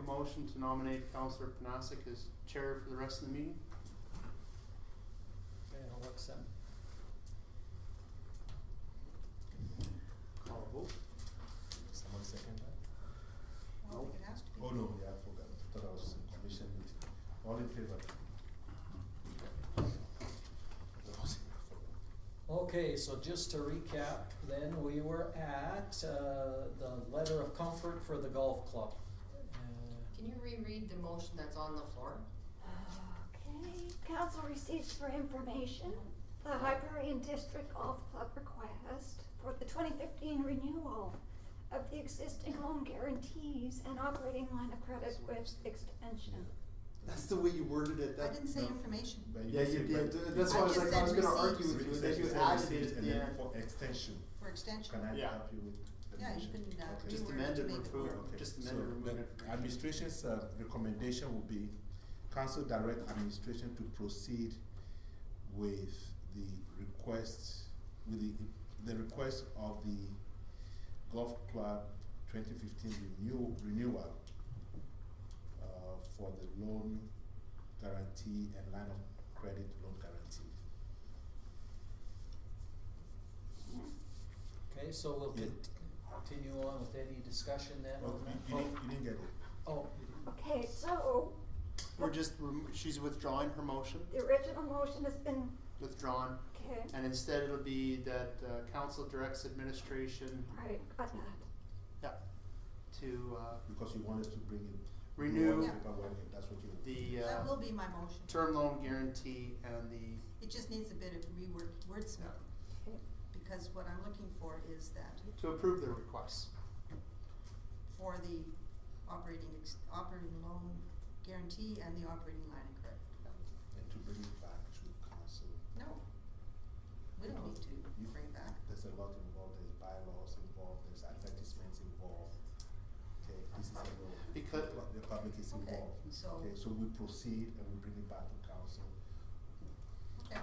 motion to nominate Councillor Panasic as chair for the rest of the meeting. Okay, I'll accept. Call a vote. Someone second that? I don't think it has to be. Oh, no, yeah, I forgot. I thought I was in commission meeting. All in favor? Okay, so just to recap, then we were at the letter of comfort for the golf club. Can you reread the motion that's on the floor? Okay, council receives for information the Hyperion District Golf Club request for the 2015 renewal of the existing loan guarantees and operating line of credit with extension. That's the way you worded it. I didn't say information. Yeah, you did. That's why I was just like, I was said gonna argue receives. with you, and then you added it at And the then end. for extension, For extension. can I Yeah. help you with the Yeah, you motion? can, Okay. Just reword amend to it, make it remove, work. Okay, just so amend it, remove the it. administration's recommendation will be, council direct administration to proceed with the request, with the request of the golf club 2015 renewal for the loan guarantee and line of credit loan guarantee. Okay, so we'll Yeah. continue on with any discussion then Oh, on that. you didn't get it. Oh, Okay, so We're just, she's withdrawing her motion, the original motion has been, withdrawn, okay, and instead it'll be that council directs administration, right, got that. to Because you wanted to bring it. renew Yeah. Paperwork, that's what you. the That will be my motion. term loan guarantee and the, It just needs a bit of wordsmith, Okay. because what I'm looking for is that to approve the requests. for the operating loan guarantee and the operating line of credit. And to bring it back to council. No, we don't need to bring it back. There's a lot involved, there's bylaws involved, there's advertisements involved. Okay, this is a law. Because- The public is Okay, involved. so- Okay, so we proceed and we bring it back to council. Okay.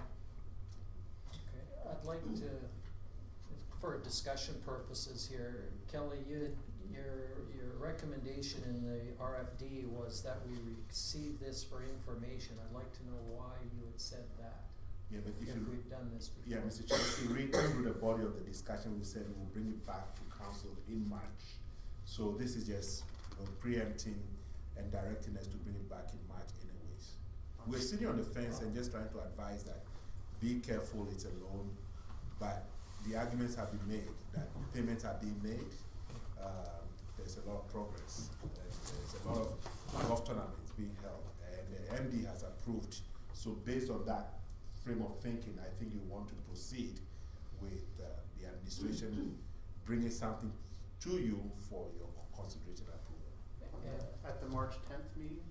okay, I'd like to, for discussion purposes here, Kelly, your recommendation in the RFD was that we receive this for information. I'd like to know why you had said that, Yeah, but if if you, we've done this before. yeah, Mr. Chair, if you read through the body of the discussion, we said we'll bring it back to council in March. So this is just, preempting and directing us to bring it back in March anyways. We're sitting on the fence and just trying to advise that, be careful, it's a loan, but the arguments have been made that payments are being made. There's a lot of progress, and there's a lot of golf tournaments being held, and the MD has approved. So based on that frame of thinking, I think you want to proceed with the administration bringing something to you for your consideration approval. Yeah. At the March 10th meeting?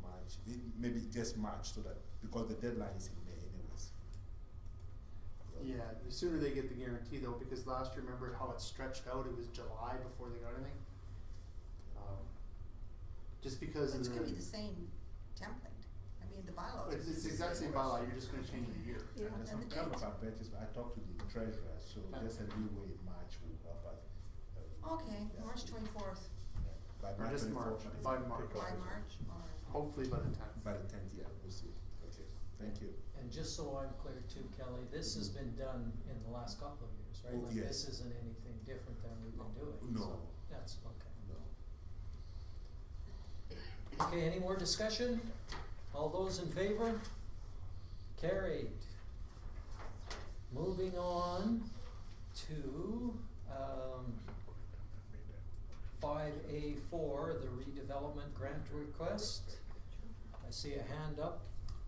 March, maybe just March, so that, because the deadline is in May anyways. Yeah, the sooner they get the guarantee though, because last year, remember how it stretched out, it was July before they got anything? Just because of It's the. gonna be the same template. I mean, the bylaws. It's the exact same bylaw, you're just gonna change the year. Yeah, And there's and some the kind of dates. advertisement, I talked to the treasurer, so Yeah. just a leeway in March will help us. Okay, Yeah. March 24th, By Or March just 24th, March, I think by the March. paperwork by is- March, or? Hopefully by the 10th. By the 10th, yeah, we'll see. Okay, thank you. And just so I'm clear too, Kelly, this has been done in the last couple of years, right? Oh, Like, yes. this isn't anything different than we've been doing. No. So that's okay. No. Okay, any more discussion? All those in favor? Carried. Moving on to 5A4, the redevelopment grant request. I see a hand up.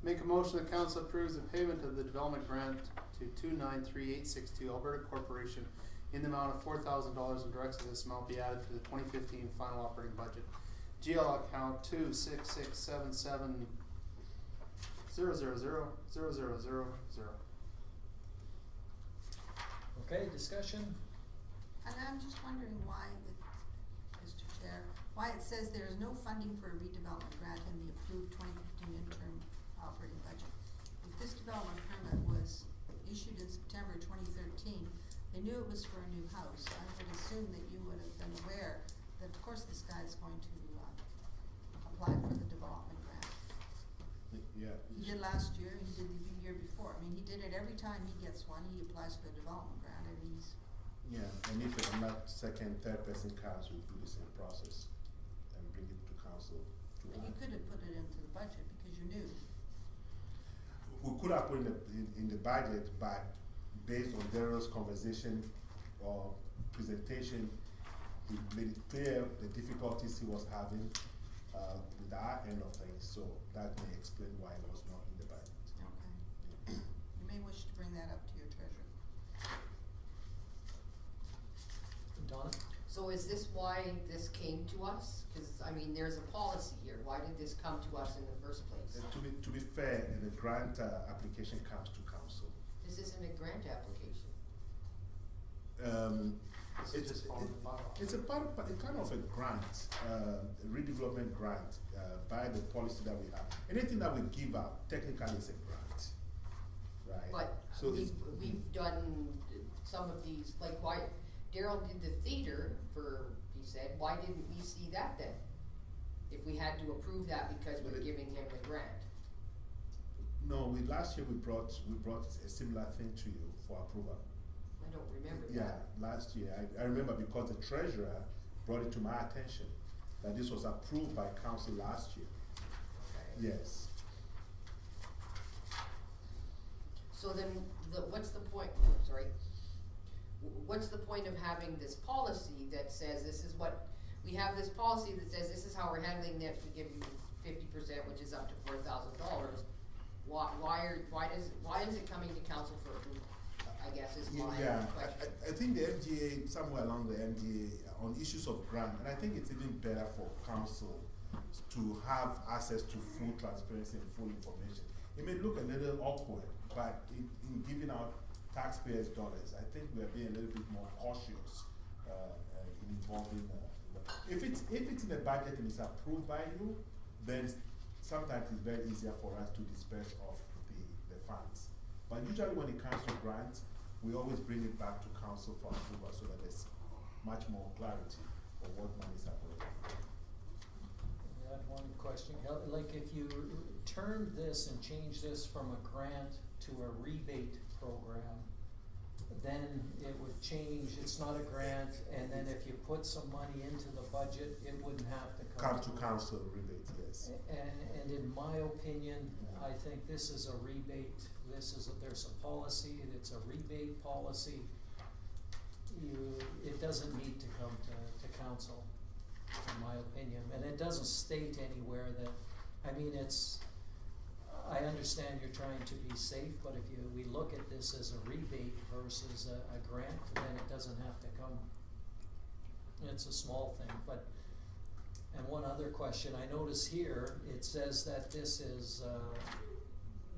Make a motion that council approves the payment of the development grant to 293862 Alberta Corporation in the amount of $4,000 and directs that this amount be added to the 2015 final operating budget. GL account 26677000000. Okay, discussion? And I'm just wondering why it, Mr. Chair, why it says there is no funding for a redevelopment grant in the approved 2015 interim operating budget. If this development permit was issued in September 2013, they knew it was for a new house. I would assume that you would have been aware that of course this guy is going to apply for the development grant. Yeah. He did last year, he did the year before, I mean, he did it every time he gets one, he applies for the development grant, and he's, Yeah, and if another second, third person comes, we'll do the same process and bring it to council to but you act. could have put it into the budget because you're new. We could have put in the budget, but based on Daryl's conversation or presentation, he made it clear the difficulties he was having with our end of things, so that may explain why it was not in the budget. Okay. You may wish to bring that up to your treasurer. Donna? So is this why this came to us? Cause I mean, there's a policy here, why did this come to us in the first place? To be fair, the grant application comes to council. This isn't a grant application. This is just following the bylaw. It's a kind of a grant, a redevelopment grant, by the policy that we have. Anything that we give out technically is a grant, right? But So it's- we've done some of these, like why, Daryl did the theater for, he said, why didn't we see that then? If we had to approve that because But we're it- giving him the grant. No, last year we brought a similar thing to you for approval. I don't remember that. Yeah, last year, I remember because the treasurer brought it to my attention that this was approved by council last year. Okay. Yes. So then, what's the point, sorry, what's the point of having this policy that says this is what, we have this policy that says this is how we're handling this, we give you 50%, which is up to $4,000. Why is it coming to council for approval? I guess is my Yeah, question. I think the MGA, somewhere along the MGA, on issues of grant, and I think it's even better for council to have access to full transparency and full information. It may look a little awkward, but in giving out taxpayers' dollars, I think we're being a little bit more cautious in involving. If it's in the budget and it's approved by you, then sometimes it's very easier for us to disperse of the funds. But usually when it comes to grants, we always bring it back to council for approval so that there's much more clarity on what money is available. I had one question, like if you turn this and change this from a grant to a rebate program, then it would change, it's not a grant, and then if you put some money into the budget, it wouldn't have to Come to council rebate, yes. And in my opinion, I think this is a rebate, there's a policy, it's a rebate policy. It doesn't need to come to council, in my opinion, and it doesn't state anywhere that, I mean, I understand you're trying to be safe, but if we look at this as a rebate versus a grant, then it doesn't have to come. It's a small thing, but, and one other question, I notice here, it says that this is,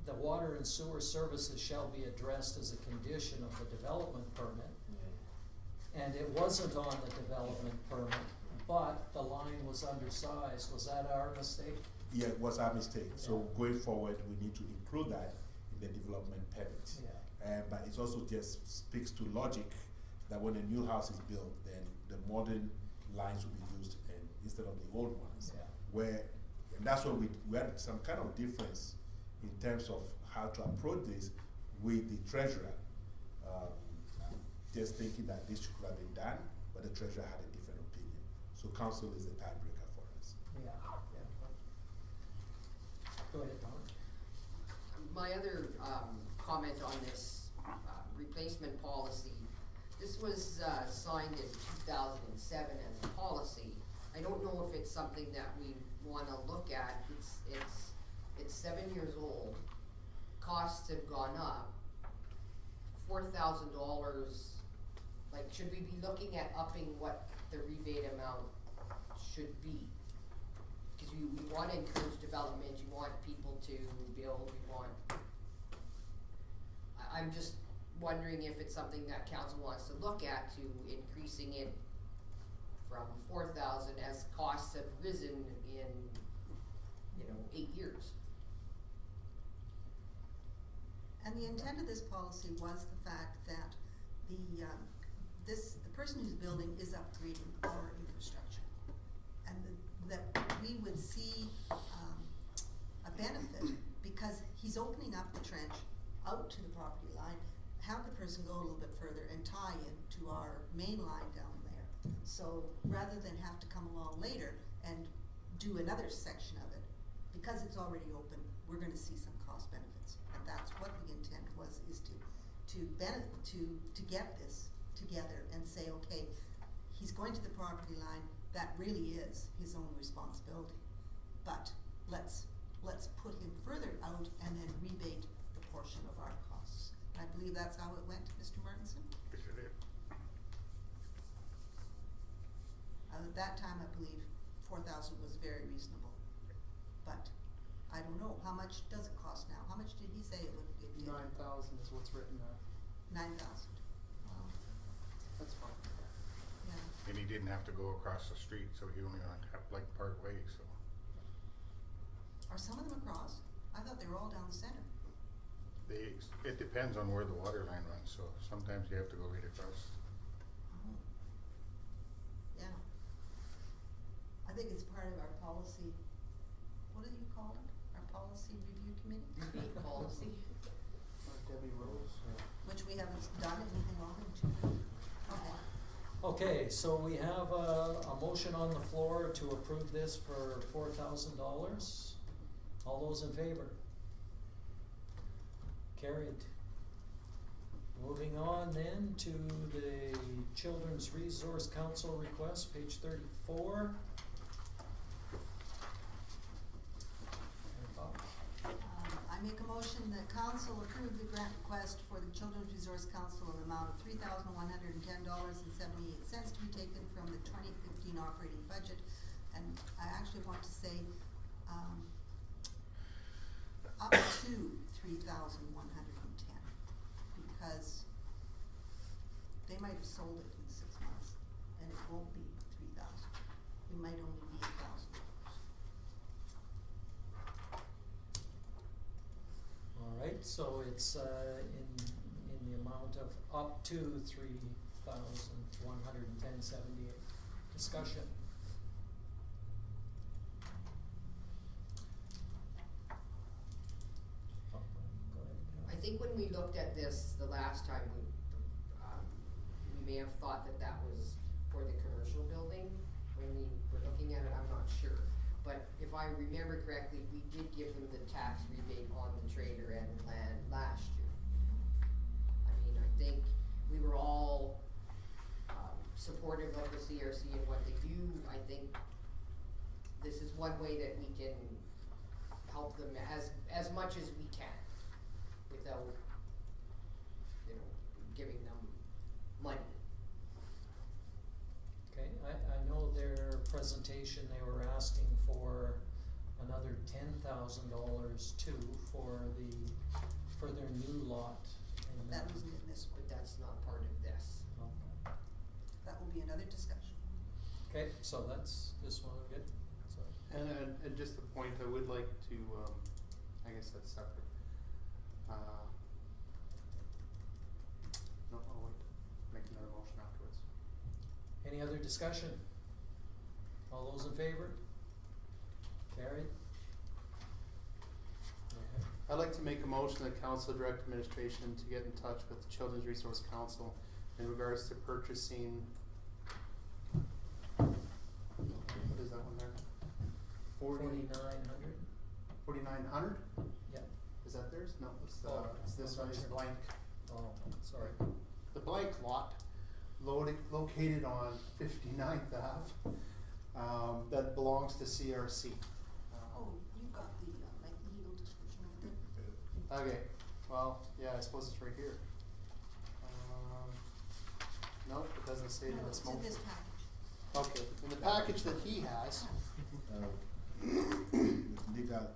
the water and sewer services shall be addressed as a condition of the development permit. And it wasn't on the development permit, but the line was undersized, was that our mistake? Yeah, it was our mistake. So Yeah. going forward, we need to include that in the development permit. Yeah. But it also just speaks to logic that when a new house is built, then the modern lines will be used instead of the old ones. Yeah. And that's why we had some kind of difference in terms of how to approach this with the treasurer. Just thinking that this should have been done, but the treasurer had a different opinion. So council is a tiebreaker for us. Yeah. Go ahead, Don. My other comment on this replacement policy, this was signed in 2007 as a policy. I don't know if it's something that we wanna look at. It's 7 years old. Costs have gone up. $4,000, like, should we be looking at upping what the rebate amount should be? Cause we wanna encourage development, you want people to build, you want. I'm just wondering if it's something that council wants to look at, to increasing it from 4,000 as costs have risen in, 8 years. And the intent of this policy was the fact that the person who's building is upgrading our infrastructure. And that we would see benefit, because he's opening up the trench out to the property line, have the person go a little bit further and tie in to our main line down there. So rather than have to come along later and do another section of it, because it's already open, we're gonna see some cost benefits. And that's what the intent was, is to get this together and say, okay, he's going to the property line, that really is his own responsibility. But let's put him further out and then rebate the portion of our costs. I believe that's how it went, Mr. Martinson? At that time, I believe 4,000 was very reasonable. But I don't know, how much does it cost now? How much did he say it would be? 9,000 is what's written there. 9,000. Wow. That's fine. Yeah. And he didn't have to go across the street, so he only had like part way, so. Are some of them across? I thought they were all down the center. It depends on where the water line runs, so sometimes you have to go right across. Oh. Yeah. I think it's part of our policy, what do you call it? Our policy review committee? Rebate policy. Debbie Rose. Which we haven't done anything wrong in. Okay. Okay, so we have a motion on the floor to approve this for $4,000. All those in favor? Carried. Moving on then to the Children's Resource Council request, page 34. I make a motion that council approve the grant request for the Children's Resource Council in the amount of $3,110.78 to be taken from the 2015 operating budget. And I actually want to say, up to 3,110, because they might have sold it in 6 months, and it won't be 3,000. It might only be $1,000. Alright, so it's in the amount of up to $3,110.78. Discussion. Oh, go ahead. I think when we looked at this the last time, we may have thought that was for the commercial building. When we were looking at it, I'm not sure. But if I remember correctly, we did give them the tax rebate on the trailer and land last year. I mean, I think we were all supportive of the CRC and what they do. I think this is one way that we can help them as much as we can without, giving them money. Okay, I know their presentation, they were asking for another $10,000 too for their new lot. And That wasn't in this one. But that's not part of this. Okay. That will be another discussion. Okay, so that's this one, good? So, And just a point, I would like to, I guess that's separate. No, I'll wait, make another motion afterwards. any other discussion? All those in favor? Carried? Okay. I'd like to make a motion that council direct administration to get in touch with the Children's Resource Council in regards to purchasing, what is that one there? 4,900? 4,900? Yeah. Is that theirs? No, it's this I'm one, not it's sure. blank. Oh, sorry. The blank lot, located on 59th Ave, that belongs to CRC. Oh, you got the, like, legal description over there? Okay, well, yeah, I suppose it's right here. Nope, it doesn't say it in No, this it's in motion. this package. Okay, in the package that he has, With legal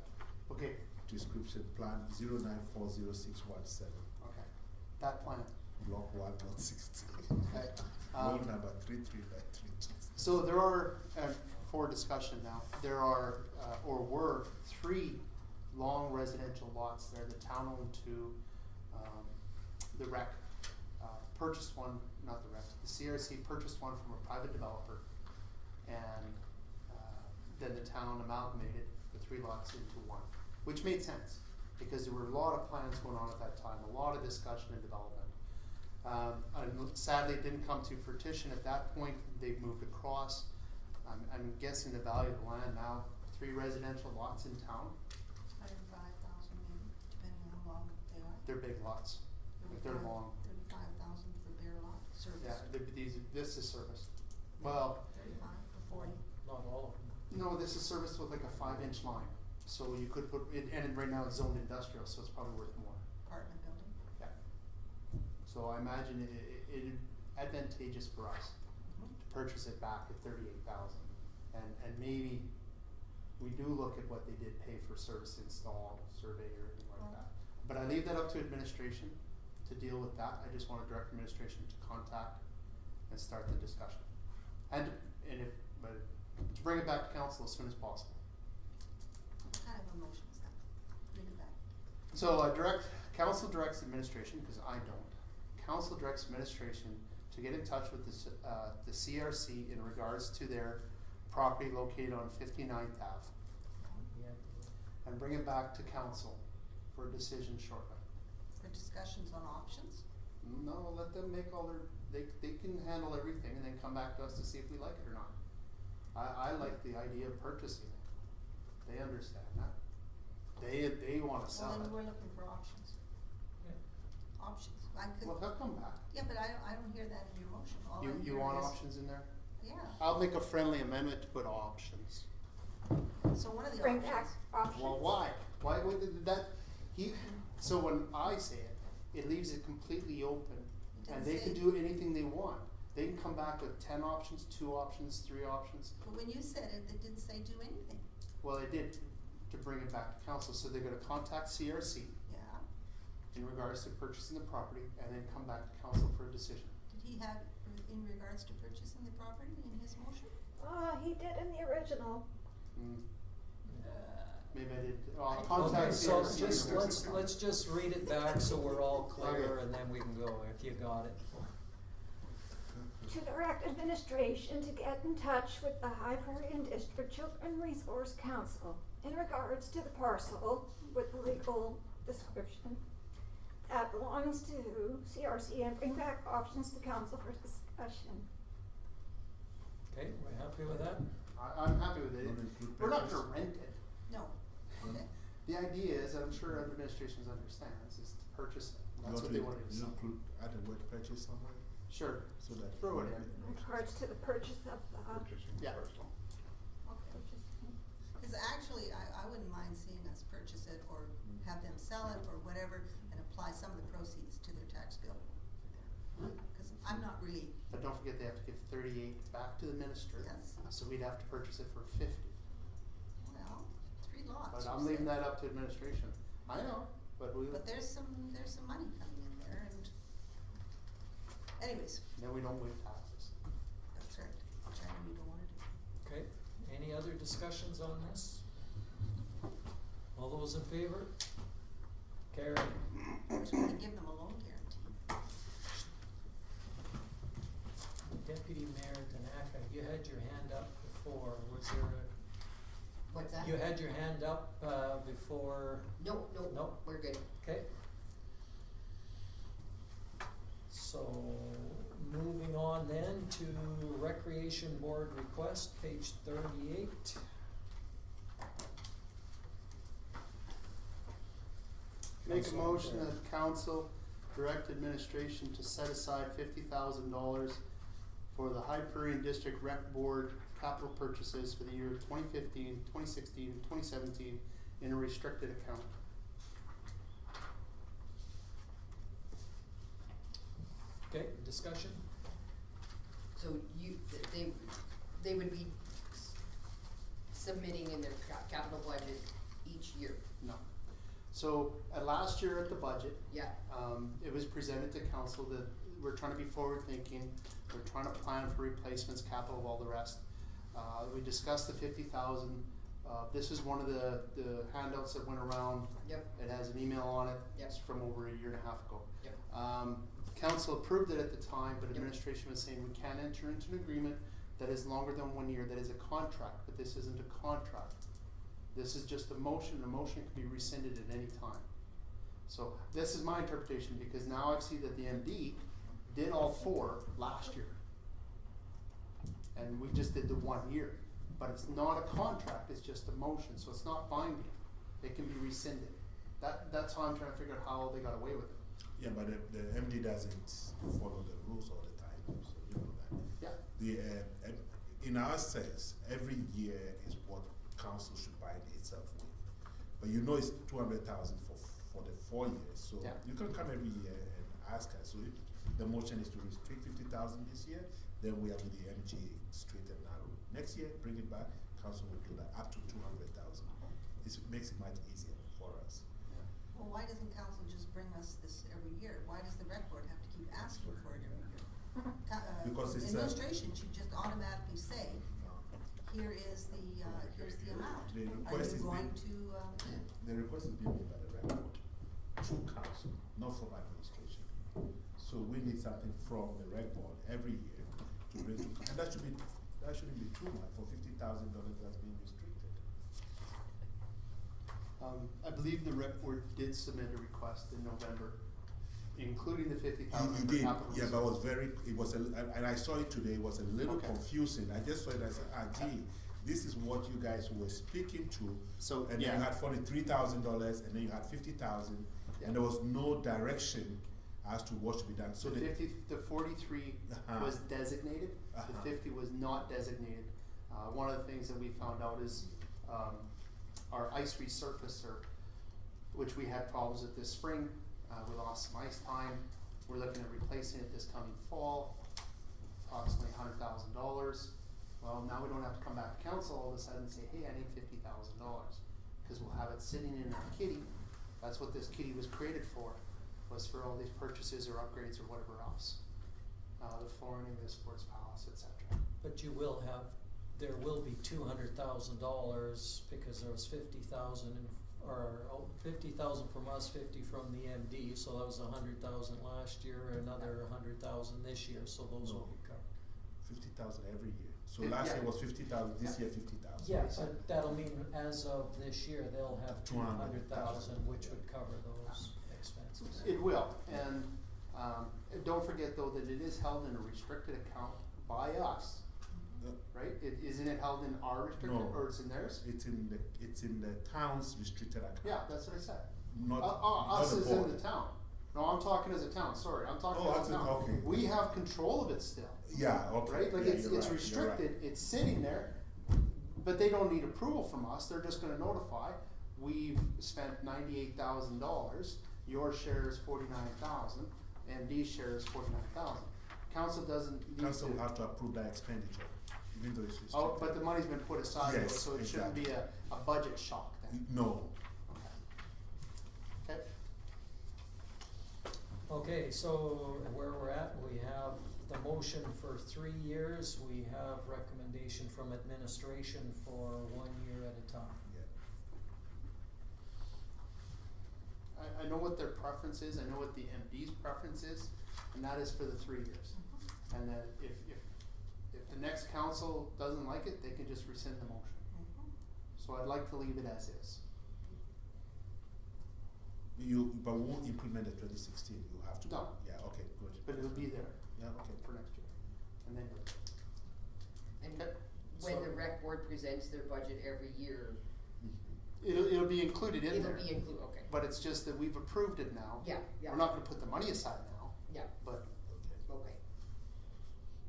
okay, description, plan 0940617, okay, that plan, block 1, lot 16. okay. Roll number 3393. So there are, for discussion now, there are, or were 3 long residential lots there. The town owned 2, the rec, purchased one, not the rec, the CRC purchased one from a private developer. And, then the town amalgamated the 3 lots into 1. which made sense, because there were a lot of plans going on at that time, a lot of discussion and development. And sadly, it didn't come to fruition at that point. They've moved across. I'm guessing the value of the land now, 3 residential lots in town, 105,000 maybe, depending on how long they are. they're big lots, if they're long. 35,000 for bare lot, service. Yeah, this is service. Well, 35 or 40. Not all of them. no, this is service with like a 5-inch line, so you could put it, and right now it's zoned industrial, so it's probably worth more. Apartment building. Yeah. So I imagine it advantageous for us to purchase it back at 38,000, and maybe we do look at what they did pay for service install, survey, or anything like that. But I leave that up to administration to deal with that. I just want to direct administration to contact and start the discussion, but to bring it back to council as soon as possible. What kind of a motion is that? Bring it back. So council directs administration, because I don't. Council directs administration to get in touch with the CRC in regards to their property located on 59th Ave, Yeah. and bring it back to council for a decision shortly. For discussions on options. No, let them make all they can handle everything and then come back to us to see if we like it or not. I like the idea of purchasing it. They understand that. They wanna sell Well, then it. we're looking for options. Yeah. Options. I could, Well, they'll come back. yeah, but I don't hear that in your motion. All I'm You hearing want is- options in there? Yeah. I'll make a friendly amendment to put options. So one of the Bring options. back options. Well, why? Why would that, so when I say it, it leaves it completely open, It and doesn't they say- can do anything they want. They can come back with 10 options, 2 options, 3 options. But when you said it, it didn't say do anything. Well, they did, to bring it back to council, so they're gonna contact CRC Yeah. in regards to purchasing the property, and then come back to council for a decision. Did he have, in regards to purchasing the property in his motion? He did in the original. Maybe I did, Okay, contact So CRC. just let's just read it back so we're all clear, and then we can go if you got it. To direct administration to get in touch with the High Prairie and District Children Resource Council in regards to the parcel with the legal description that belongs to CRC and bring back options to council for discussion. Okay, we're happy with that? I'm happy with it. Not include We're not purchase? gonna rent it. No. Okay. The idea is, I'm sure administration understands, is to purchase it. You That's want what to they want to do. include, add the word purchase somewhere, Sure. so that. Throw it in. In regards to the purchase of the Purchasing the Yeah. parcel. Okay. Cause actually, I wouldn't mind seeing us purchase it or have them sell it or whatever and apply some of the proceeds to their tax bill. Cause I'm not really, But don't forget, they have to give 38 back to the minister. Yes. So we'd have to purchase it for 50. well, 3 lots. But you I'm leaving said. that up to administration. I know, but But there's some money coming in there and anyways, then we don't waive taxes. that's right, which I know you don't wanna do. Okay, any other discussions on this? All those in favor? Carried. We're just gonna give them a loan guarantee. Deputy Mayor Tanaka, you had your hand up before, was there What's that? you had your hand up, before, No, No. we're good. okay? So, moving on then to Recreation Board request, page 38. Make a Councilor motion Bear. that council direct administration to set aside $50,000 for the High Prairie and District Rec Board capital purchases for the year 2015, 2016, 2017 in a restricted account. Okay, discussion? So they would be submitting in their capital budget each year. No. So last year at the budget, Yeah, it was presented to council that we're trying to be forward thinking, we're trying to plan for replacements, capital, all the rest. We discussed the 50,000, this is one of the handouts that went around. yep, It has an email on it, Yep. it's from over a year and a half ago. yep. Council approved it at the time, but Yep. administration was saying we can't enter into an agreement that is longer than 1 year, that is a contract, but this isn't a contract. This is just a motion can be rescinded at any time. So this is my interpretation, because now I see that the MD did all 4 last year. And we just did the 1 year, but it's not a contract, it's just a motion, so it's not binding. It can be rescinded. That's how I'm trying to figure out how they got away with it. Yeah, but the MD doesn't follow the rules all the time, so you know that. Yeah. In our sense, every year is what council should bind itself with. But you know it's 200,000 for the 4 years, so Yeah. you can come every year and ask us. So if the motion is to restrict 50,000 this year, then we are with the MGA straight and narrow. Next year, bring it back, council will do that, up to 200,000. It makes it much easier for us. Well, why doesn't council just bring us this every year? Why does the rec board have to keep asking for it every year? Because it's Administration should just automatically say, here's the amount. The Are request you is going being- to, The request is being made by the rec board, through council, not from administration. So we need something from the rec board every year to bring to, and that shouldn't be too much for $50,000 that's being restricted. I believe the rec board did submit a request in November, including the 50,000 You for did, capital yeah, reserve. but it was and I saw it today, it was a little Okay. confusing. I just saw it, I said, gee, this is what you guys were speaking to. So, And then you yeah. had $43,000, and then you had 50,000, Yeah. and there was no direction as to what should be done. So The 43 Uh-huh. was designated, the Uh-huh. 50 was not designated. One of the things that we found out is, our ice resurfacer, which we had problems with this spring, we lost some ice time. We're looking at replacing it this coming fall, approximately $100,000. Well, now we don't have to come back to council all of a sudden and say, hey, I need $50,000, because we'll have it sitting in our kitty. That's what this kitty was created for, was for all these purchases or upgrades or whatever else. The flooring, the sports palace, etc. But you will have, there will be $200,000 because there was 50,000 50,000 from us, 50 from the MD, so that was 100,000 last year, another 100,000 this year, so those will be covered. 50,000 every year. So Yeah. last year was 50,000, this year 50,000. Yeah, but that'll mean as of this year, they'll have 200,000, which would cover those expenses. It will, and don't forget though that it is held in a restricted account by us, The- right? Isn't it held in our restricted, No. or it's in theirs? It's in the town's restricted account. Yeah, that's what I said. Not, Us not the is in board. the town. No, I'm talking as a town, sorry, I'm talking Oh, as a that's town. okay. We have control of it still, Yeah, okay. right? Like Yeah, it's you're right, you're restricted, it's sitting there, but they don't need approval from us, they're just gonna notify. We've spent $98,000, your share is 49,000, MD's share is 49,000. Council doesn't need to. Council will have to approve that expenditure, even though it's restricted. Oh, but the money's been put aside, though, Yes, so it shouldn't be a budget shock then. No. Okay. Okay, so where we're at, we have the motion for 3 years, we have recommendation from administration for 1 year at a time. Yeah. I know what their preference is, I know what the MD's preference is, and that is for the 3 years. And that if the next council doesn't like it, they can just rescind the motion. So I'd like to leave it as is. But we won't implement the 2016, you have to. No. Yeah, okay, good. But it'll be there Yeah, okay. for next year. And then, And Okay. when So- the rec board presents their budget every year, it'll be included in there. it'll be included, okay. But it's just that we've approved it now. Yeah, yeah. We're not gonna put the money aside now, Yeah, but Okay. okay.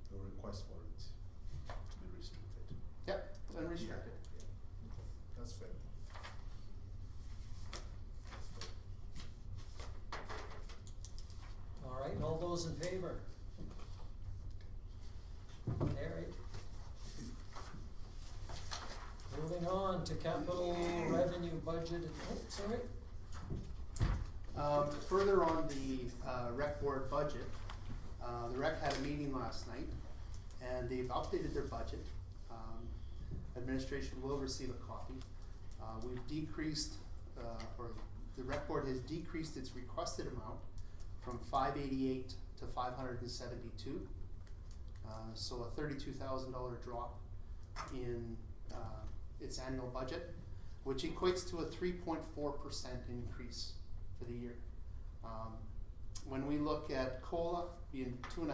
The request for it to be restricted. yep, it's unrestricted. Yeah, yeah. Okay, that's fair. That's fair. All right, all those in favor? Carried. Moving on to capital revenue budget, sorry? Further on the rec board budget, the rec had a meeting last night, and they've updated their budget. Administration will receive a copy. We've decreased, or the rec board has decreased its requested amount from 588 to 572. So a $32,000 drop in its annual budget. which equates to a 3.4% increase for the year. When we look at COLA being 2.5%,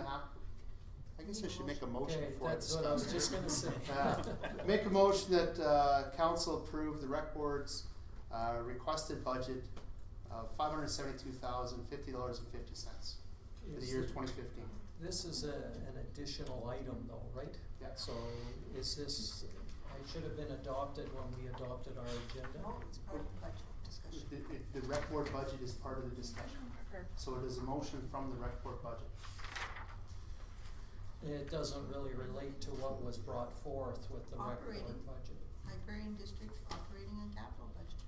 I guess I should make a motion Okay, before I that's what I was discuss. just gonna say. Make a motion that council approve the rec board's requested budget of $572,050.50 for the Is year it- 2015. This is an additional item though, right? Yeah. So is this, it should have been adopted when we adopted our agenda? No, it's part of the budget discussion. The rec board budget is part of the discussion, so it is a motion from the rec board budget. It doesn't really relate to what was brought forth with the rec board Operating. budget. Librarian district operating and capital budget.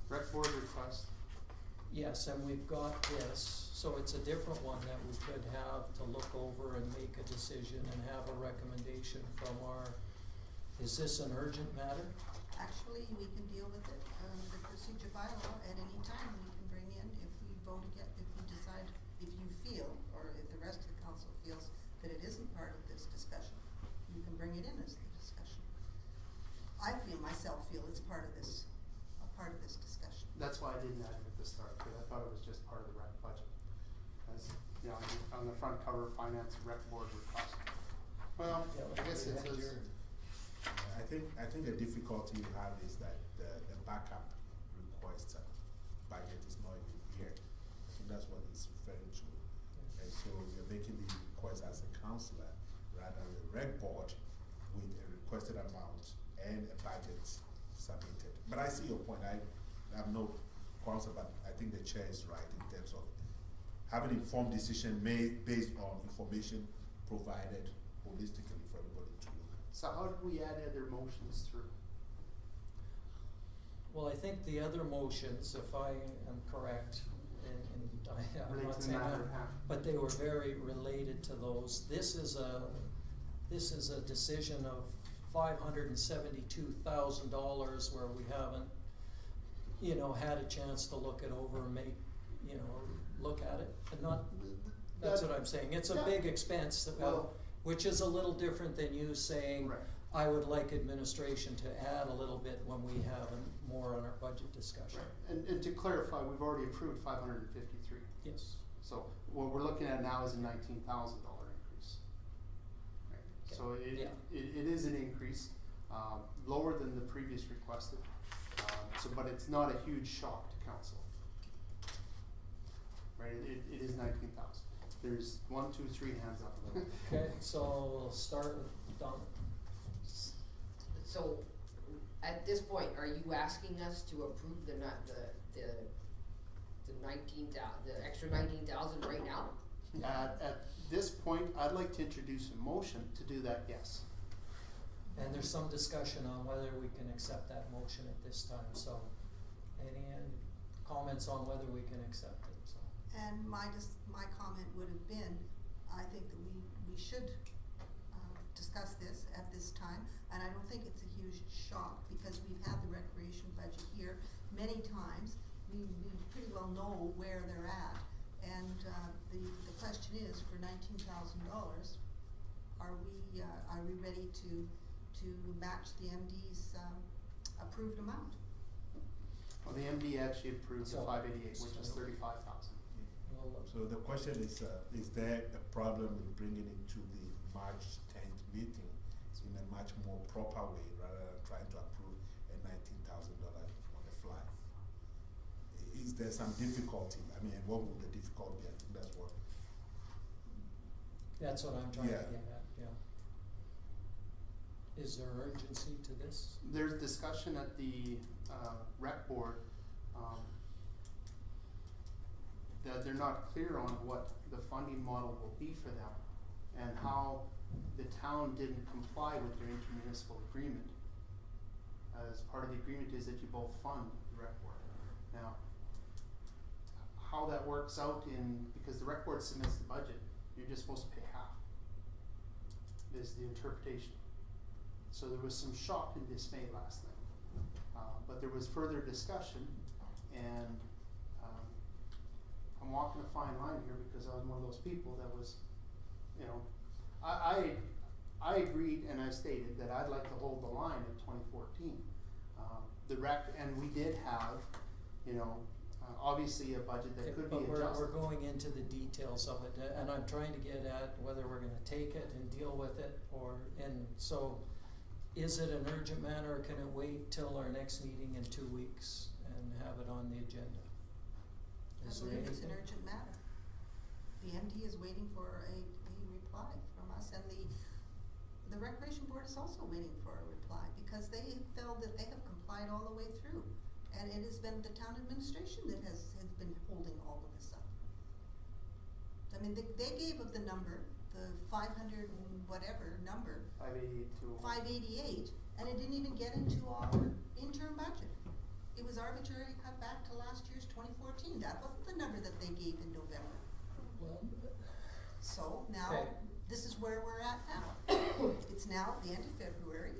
Rec board request, Yes, and we've got this, so it's a different one that we could have to look over and make a decision and have a recommendation from our, is this an urgent matter? Actually, we can deal with it, the procedure bylaw at any time, we can bring in if we vote again, if we decide, if you feel, or if the rest of the council feels that it isn't part of this discussion, you can bring it in as the discussion. I myself feel it's part of this, a part of this discussion. that's why I didn't add it at the start, because I thought it was just part of the rec budget. As, you know, on the front cover, finance rec board request. Well, Yeah, I guess we it had says, your- I think the difficulty you have is that the backup request budget is not even here. I think that's what he's referring to. And so you're making the request as a councillor rather than the rec board with a requested amount and a budget submitted. But I see your point. I have no qualms about, I think the chair is right in terms of having informed decision made based on information provided holistically for everybody to look at. so how did we add other motions through? Well, I think the other motions, if I am correct, and I'm Relate not to the saying matter that, at hand. but they were very related to those. This is a decision of $572,000 where we haven't, you know, had a chance to look it over and make, you know, look at it, and not, that's what I'm saying. It's a Yeah. big expense that, Well- which is a little different than you saying, Right. I would like administration to add a little bit when we have more on our budget discussion. Right, and to clarify, we've already approved 553. Yes. So what we're looking at now is a $19,000 increase. Right. So Yeah. it is an increase, lower than the previous requested, but it's not a huge shock to council. Right, it is 19,000. There's 1, 2, 3 hands up. Okay, so we'll start with Don. So, at this point, are you asking us to approve the extra 19,000 right now? At this point, I'd like to introduce a motion to do that, yes. And there's some discussion on whether we can accept that motion at this time, so any comments on whether we can accept it, so. And my comment would have been, I think that we should discuss this at this time, and I don't think it's a huge shock, because we've had the recreation budget here many times. We pretty well know where they're at, and the question is, for $19,000, are we ready to match the MD's approved amount? Well, the MD actually approved the So- 588, which is 35,000. We'll look. So the question is there a problem with bringing it to the March 10th meeting in a much more proper way rather than trying to approve a $19,000 on the fly? Is there some difficulty? I mean, what would the difficulty be? I think that's what. That's what I'm trying to Yeah. get at, yeah. Is there urgency to this? There's discussion at the rec board that they're not clear on what the funding model will be for them and how the town didn't comply with their intermunicipal agreement. As part of the agreement is that you both fund the rec board. Now, how that works out because the rec board submits the budget, you're just supposed to pay half, is the interpretation. So there was some shock and dismay last night. But there was further discussion, and I'm walking a fine line here because I was one of those people that was, you know, I agreed and I stated that I'd like to hold the line at 2014. The rec, and we did have, you know, obviously a budget that could be But adjusted. we're going into the details of it, and I'm trying to get at whether we're gonna take it and deal with it, and so, is it an urgent matter, or can it wait till our next meeting in 2 weeks and have it on the agenda? I Is there believe it's an anything? urgent matter. The MD is waiting for a reply from us, and the Recreation Board is also waiting for a reply, because they felt that they have complied all the way through. And it has been the town administration that has been holding all of this up. I mean, they gave of the number, the 500 and whatever number, 582. 588, and it didn't even get into our interim budget. It was arbitrarily cut back to last year's 2014. That wasn't the number that they gave in November. Well, So now, Okay. this is where we're at now. It's now the end of February,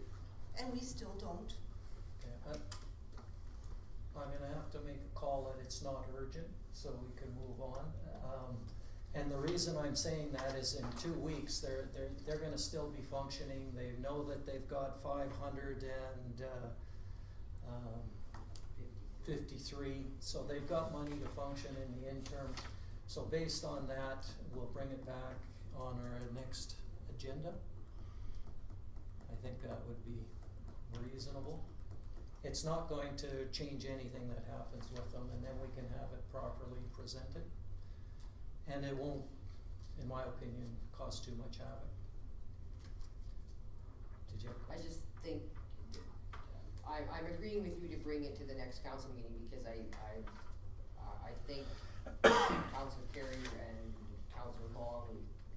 and we still don't. okay, I'm gonna have to make a call that it's not urgent, so we can move on. And the reason I'm saying that is in 2 weeks, they're gonna still be functioning. They know that they've got 553, so they've got money to function in the interim. So based on that, we'll bring it back on our next agenda. I think that would be reasonable. It's not going to change anything that happens with them, and then we can have it properly presented. And it won't, in my opinion, cause too much havoc. Did you have a I question? just think, I'm agreeing with you to bring it to the next council meeting, because I think Councilor Carey and Councilor Long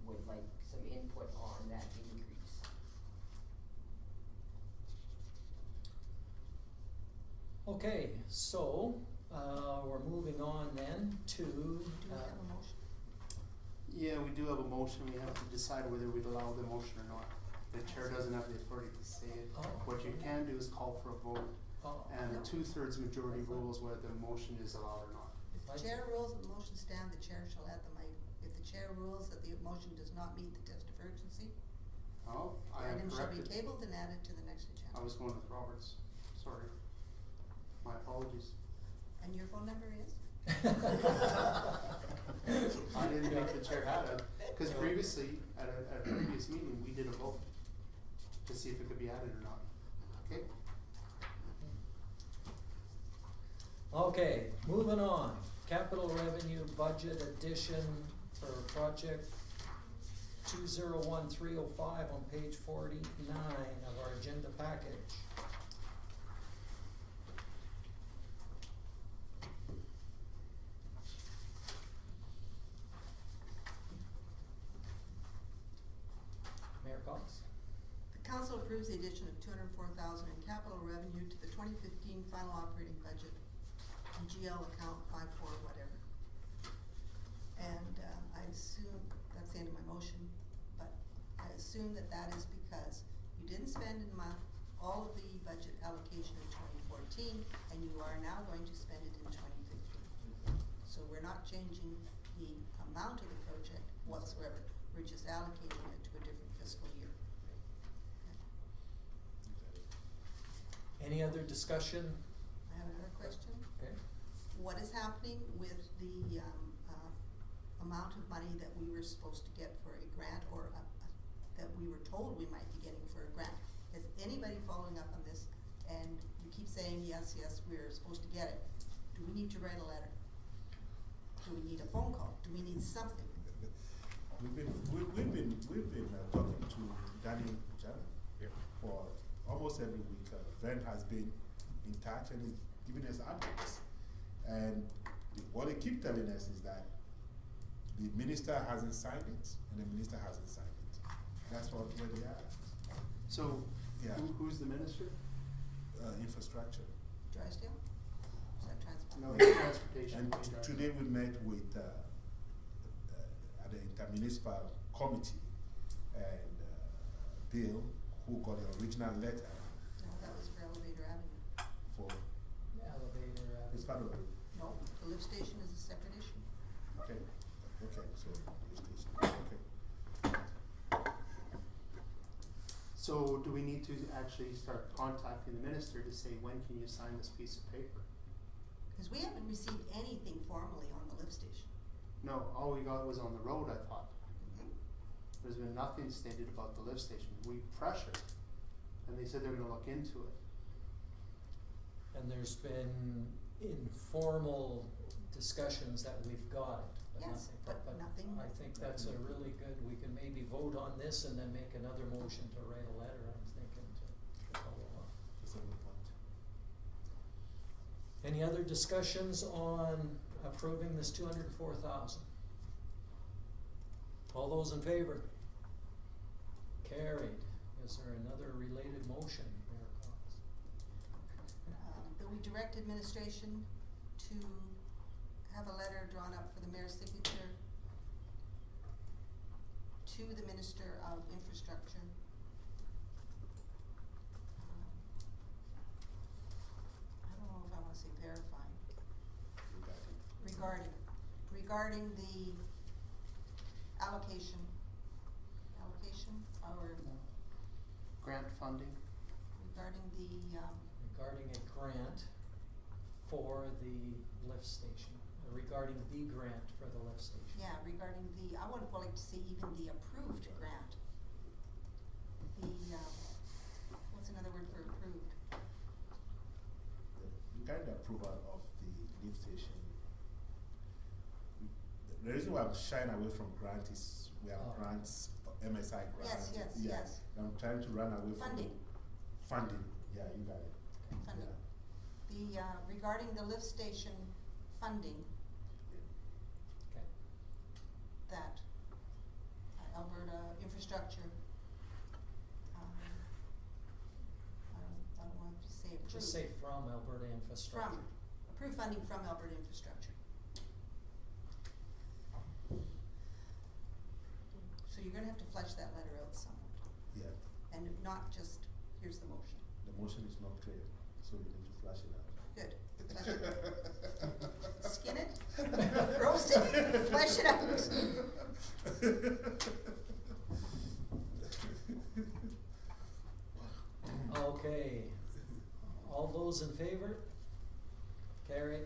would like some input on that increase. Okay, so, we're moving on then to, Do we have a motion? Yeah, we do have a motion. We have to decide whether we'd allow the motion or not. The chair doesn't have the authority to say it. Oh. What you can do is call for a vote, and No. a 2/3 majority rules whether the motion is allowed or not. If the I- chair rules and the motion stand, the chair shall add the item. If the chair rules that the motion does not meet the test of urgency, Oh, the I am item shall be corrected. tabled and added to the next I agenda. was going with Roberts. Sorry. My apologies. And your phone number is? I didn't think the chair had it, because previously, at a previous meeting, we did a vote to see if it could be added or not. Okay? Okay, moving on, capital revenue budget addition for project 201305 on page 49 of our agenda package. Mayor Cox? The council approves the addition of $204,000 in capital revenue to the 2015 final operating budget, GL account 54 whatever. And I assume, that's the end of my motion, but I assume that that is because you didn't spend all of the budget allocation in 2014, and you are now going to spend it in 2015. So we're not changing the amount of the project whatsoever, we're just allocating it to a different fiscal year. Any other discussion? I have another question. Okay. What is happening with the amount of money that we were supposed to get for a grant, or that we were told we might be getting for a grant? Is anybody following up on this? And you keep saying, yes, we're supposed to get it. Do we need to write a letter? Do we need a phone call? Do we need something? We've been talking to Danny Jan Yep. for almost every week. Ben has been in touch and is giving us updates. And what they keep telling us is that the minister hasn't signed it, and the minister hasn't signed it. That's where they are. So, Yeah. who's the minister? Infrastructure. Drysdale? Is that transport? No, it's transportation. And today we met with at the intermunicipal committee, and Bill, who got the original letter No, that was for Elevator Avenue. for Elevator, it's part of it. No, the lift station is a separate issue. Okay, so police station. Okay. So do we need to actually start contacting the minister to say, when can you sign this piece of paper? Cause we haven't received anything formally on the lift station. No, all we got was on the road, I thought. There's been nothing stated about the lift station. We pressured, and they said they were gonna look into it. And there's been informal discussions that we've got it, but Yes, nothing, but nothing. I think that's a really good, we can maybe vote on this and then make another motion to write a letter, I'm thinking, to follow up. That's a good point. Any other discussions on approving this 204,000? All those in favor? Carried. Is there another related motion, Mayor Collins? That we direct administration to have a letter drawn up for the mayor's signature to the Minister of Infrastructure. I don't know if I wanna say verifying, regarding the allocation or Grant funding, regarding the, Regarding a grant for the lift station, regarding the grant for the lift station. yeah, regarding the, I would like to see even the approved grant. The, what's another word for approved? Regarding the approval of the lift station, the reason why I'm shying away from grant is we have Oh. grants, MSI grants. Yes, Yeah. yes. I'm trying to run away from Funding. Funding, yeah, you got it. Funding. Yeah. The, regarding the lift station funding Okay. that Alberta Infrastructure, I don't want to say approved. Just say from Alberta Infrastructure. Approved funding from Alberta Infrastructure. So you're gonna have to flesh that letter out somewhat, Yeah, and not just, here's the motion. the motion is not clear, so we need to flash it out. Good. Flesh it. Skin it, roast it, flesh it out. Okay, all those in favor? Carried.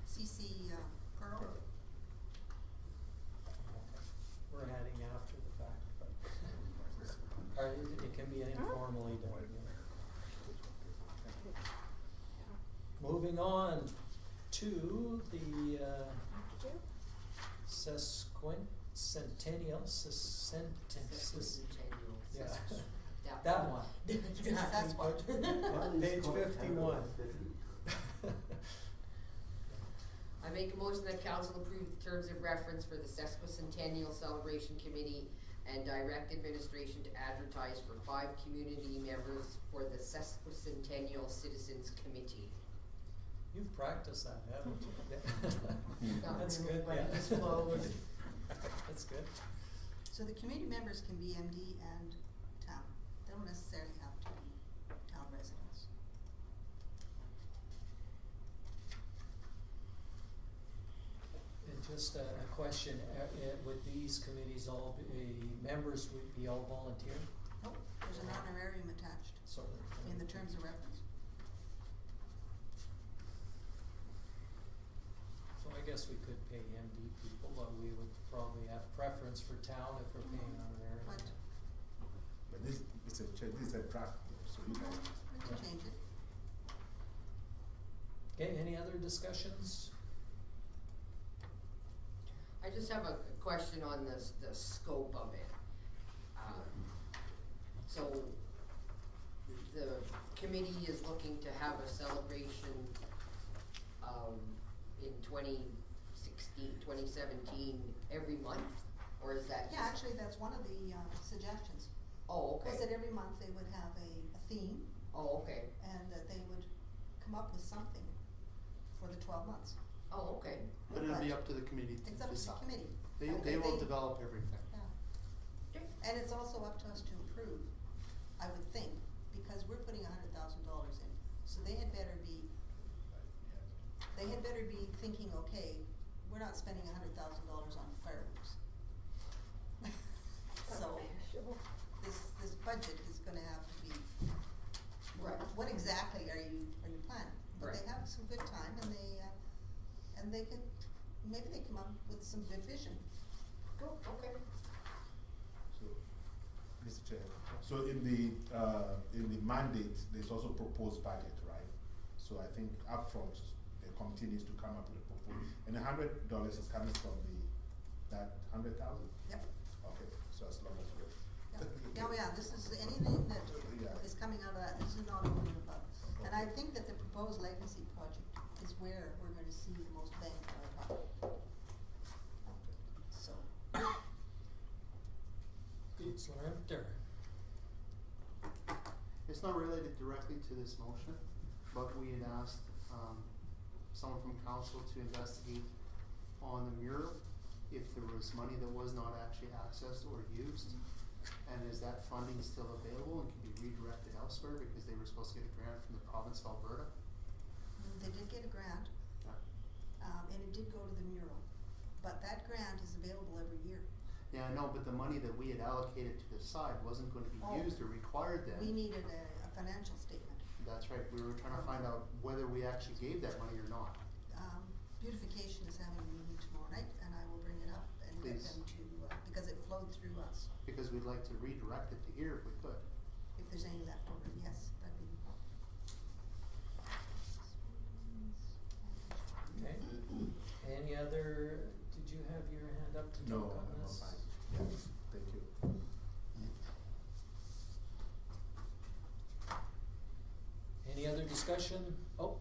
CC, Pearl. Okay. We're adding after the fact, but or it can be informally done. Yeah. Moving on to the sesquicentennial, yeah, that one. That's what. Page 51. I make a motion that council approve the terms of reference for the Sesquicentennial Celebration Committee and direct administration to advertise for 5 community members for the Sesquicentennial Citizens Committee. You've practiced that, haven't you? Not That's really, good, but yeah. it just flows. That's good. So the community members can be MD and town, they don't necessarily have to be town residents. And just a question, would these committees all be, members would be all volunteer? Nope, there's an honorarium attached So in the terms of reference. So I guess we could pay MD people, but we would probably have preference for town if we're paying honorarium. But But this is a draft, so you guys. we can change it. Okay, any other discussions? I just have a question on the scope of it. So the committee is looking to have a celebration, in 2017 every month, or is that Yeah, just- actually, that's one of the, suggestions, Oh, okay. was that every month they would have a theme, Oh, okay. and that they would come up with something for the 12 months. Oh, okay. but it'll be up to the committee to It's up to the decide. committee. They will develop everything. Yeah. Okay. And it's also up to us to approve, I would think, because we're putting $100,000 in, so they had better be thinking, okay, we're not spending $100,000 on fireworks. So, this budget is gonna have to be, Right. what exactly are you planning? But they Right. have some good time and they could, maybe they come up with some good vision. Cool, okay. So, Mr. Chair, so in the mandate, there's also proposed budget, right? So I think upfront, the committee needs to come up with a proposal, and $100 is coming from that 100,000? Yep. Okay, so as long as we're. Yeah, this is anything that Yeah. is coming out of that, this is not over and above. And I think that the proposed legacy project is where we're gonna see the most bang for our buck. So, Councillor Empter. It's not related directly to this motion, but we had asked, someone from council to investigate on the mural if there was money that was not actually accessed or used. And is that funding still available and can be redirected elsewhere, because they were supposed to get a grant from the province of Alberta? they did get a grant, Yeah. and it did go to the mural, but that grant is available every year. Yeah, I know, but the money that we had allocated to the side wasn't going to be Oh. used or required then. We needed a financial statement. That's right, we were trying to find out whether we actually gave that money or not. Beautification is having a meeting tomorrow night, and I will bring it up and get Please. them to, because it flowed through us. Because we'd like to redirect it to here if we could. If there's any left over, yes, that'd be. Okay. Any other, did you have your hand up to No, talk on no, this? fine, yes, thank you. Any other discussion? Oh,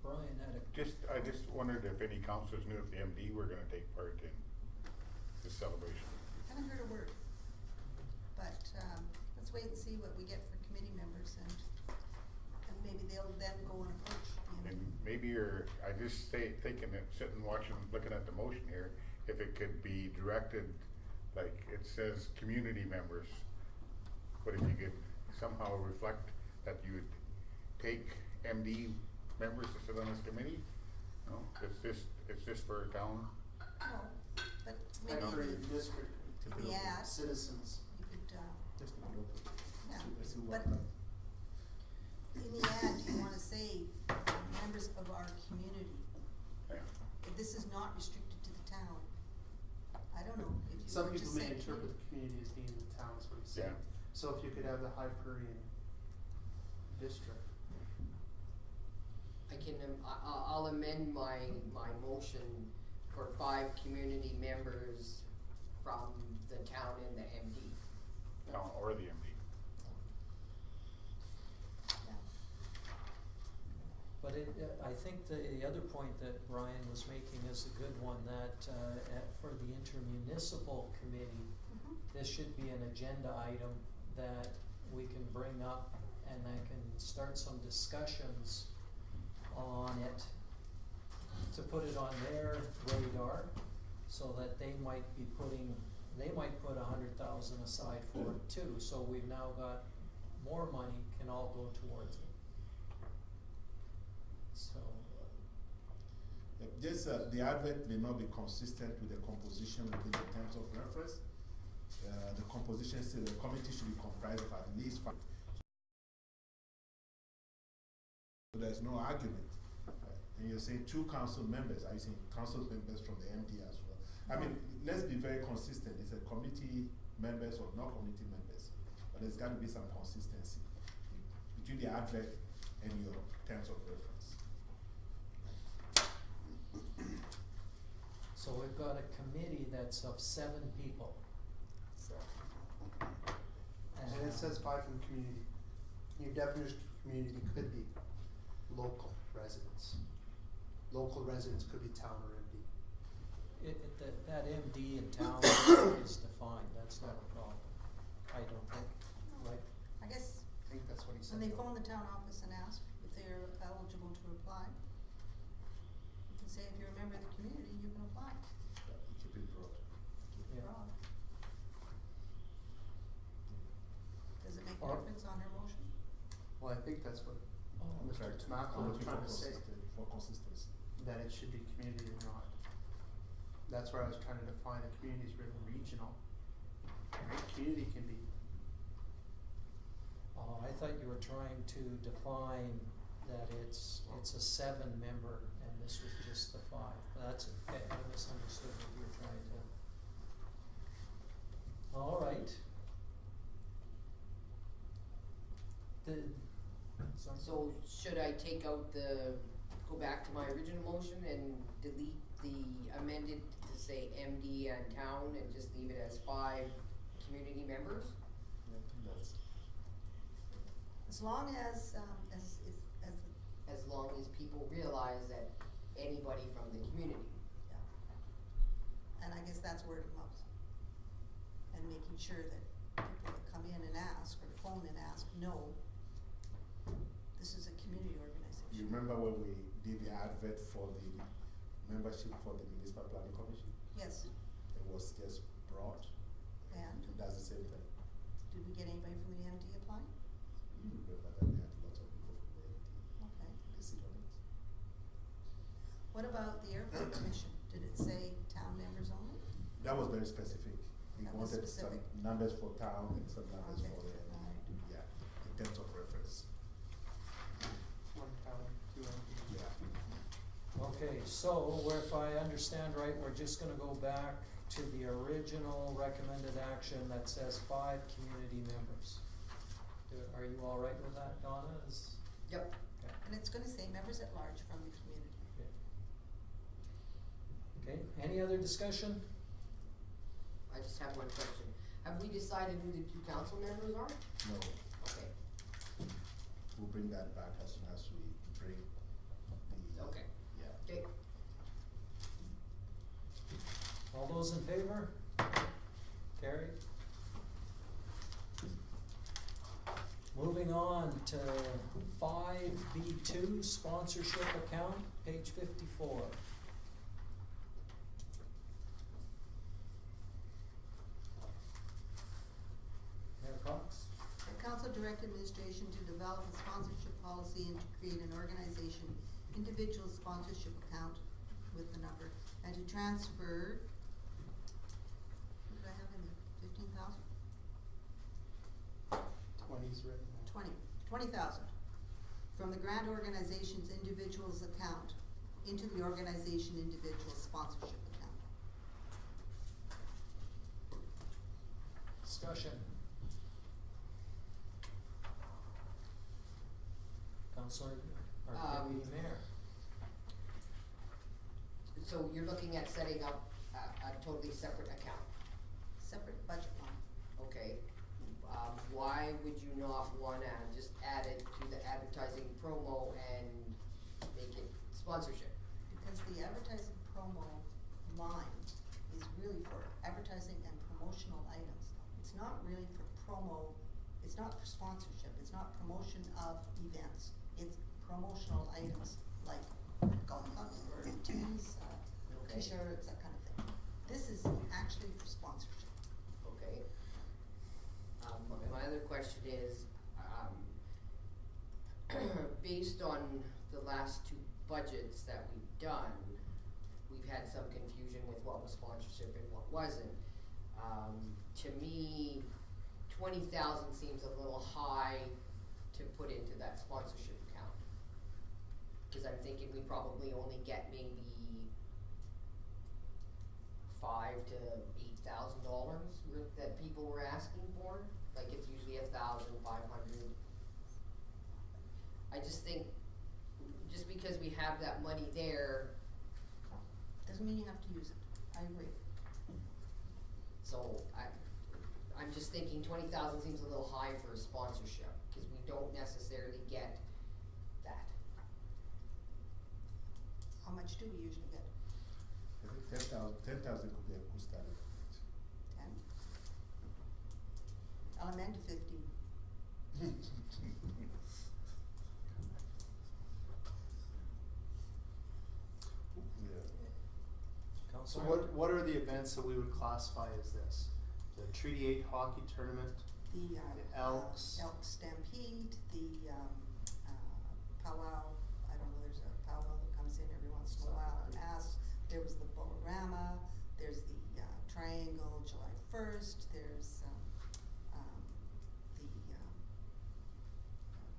Brian had a. I just wondered if any councillors knew if the MD were gonna take part in this celebration. Haven't heard a word. But, let's wait and see what we get for committee members and maybe they'll then go and approach the And end. maybe I just thinking that, sitting watching, looking at the motion here, if it could be directed, like it says, community members. But if you could somehow reflect that you would take MD members to sit on this committee? No, it's just for a town. No, but Maybe maybe the district, the ad, citizens. you could, Just to be open. yeah, Let's see what. but in the ad, you wanna say, members of our community. Yeah. If this is not restricted to the town, I don't know, if you Some were people just may saying interpret the community as being the town, is what he's saying. Yeah. So if you could have the Hyperion district. I can, I'll amend my motion for 5 community members from the town and the MD. Town or the MD. Yeah. But I think the other point that Brian was making is a good one, that for the intermunicipal committee, Mhm. this should be an agenda item that we can bring up and that can start some discussions on it, to put it on their radar, so that they might put 100,000 aside for it too, so we've now got more money can all go towards it. So, Just, the advert may not be consistent with the composition within the terms of reference. The composition says the committee should be comprised of at least 5. So there's no argument. And you're saying 2 council members, are you saying council members from the MD as well? I mean, let's be very consistent. It's a committee members or not committee members, but there's got to be some consistency between the advert and your terms of reference. so we've got a committee that's of 7 people. And it says 5 from community. Your definition of community could be local residents. Local residents could be town or MD. That MD in town is defined, that's not a problem, I don't think, right? I guess I think that's what he said. when they though. phone the town office and ask if they're eligible to apply, you can say if you're a member of the community, you can apply. Keep it broad. Keep it Yeah. broad. Does it make a Or- difference on her motion? Well, I think that's what Oh, Mr. Correct. Tamaco I'm was looking trying to for say, for consistency. that it should be community or not. That's where I was trying to define the community is really regional. Right? Community can be thought you were trying to define that it's a 7-member and this was just the 5. That's okay, I misunderstood what you were trying to. All right. So should I take out go back to my original motion and delete the amended to say MD and town and just leave it as 5 community members? I think that's, As long as As long as people realize that anybody from the community. and I guess that's word of mouth. And making sure that people that come in and ask, or phone and ask, know, this is a community organization. you remember when we did the advert for the membership for the Municipal Planning Commission? Yes, It was just broad, and that's the same thing. did we get anybody from the MD apply? You remember that we had lots of people from the MD, Okay. they sit on it. What about the airport commission? Did it say town members only? That was very specific. We That was wanted some specific. numbers for town and some numbers Okay, for the, alright. yeah, in terms of reference, 1 town, 2 MPs. yeah. Okay, so if I understand right, we're just gonna go back to the original recommended action that says 5 community members. Are you all right with that, Donna? Yep. Okay. And it's gonna say members at large from the community. Okay, any other discussion? I just have one question. Have we decided who the 2 council members are? No, Okay, we'll bring that back as soon as we bring the. okay, Yeah. okay. All those in favor? Carried. Moving on to 5B2, sponsorship account, page 54. Mayor Cox? The council direct administration to develop a sponsorship policy and to create an organization, individual sponsorship account with the number, and to transfer, what did I have in there, 15,000? 20's written there. 20,000 from the grant organization's individual's account into the organization individual sponsorship account. Discussion. Counselor, or Deputy Mayor? So you're looking at setting up a totally separate account, Separate budget line. okay? Why would you not wanna just add it to the advertising promo and make it sponsorship? Because the advertising promo line is really for advertising and promotional items. It's not really for promo, it's not for sponsorship, it's not promotion of events. It's promotional items like golf clubs or tees, Okay. t-shirts, that kind of thing. This is actually for sponsorship. Okay. My other question is, based on the last 2 budgets that we've done, we've had some confusion with what was sponsorship and what wasn't. To me, 20,000 seems a little high to put into that sponsorship account. Cause I'm thinking we probably only get maybe $5,000 to $8,000 that people were asking for, like it's usually 1,500. I just think, just because we have that money there, Doesn't mean you have to use it. I agree. so I'm just thinking 20,000 seems a little high for a sponsorship, cause we don't necessarily get that. How much do we usually get? I think 10,000 could be a good starting point. 10? I'll amend to 15. Yeah. So Counselor? what are the events that we would classify as this? The Treaty 8 hockey tournament, The, The Elks. Elk Stampede, the, powwow, I don't know, there's a powwow that comes in every once in a while and asks. There was the Bolorama, there's the, Triangle July 1st, there's, the,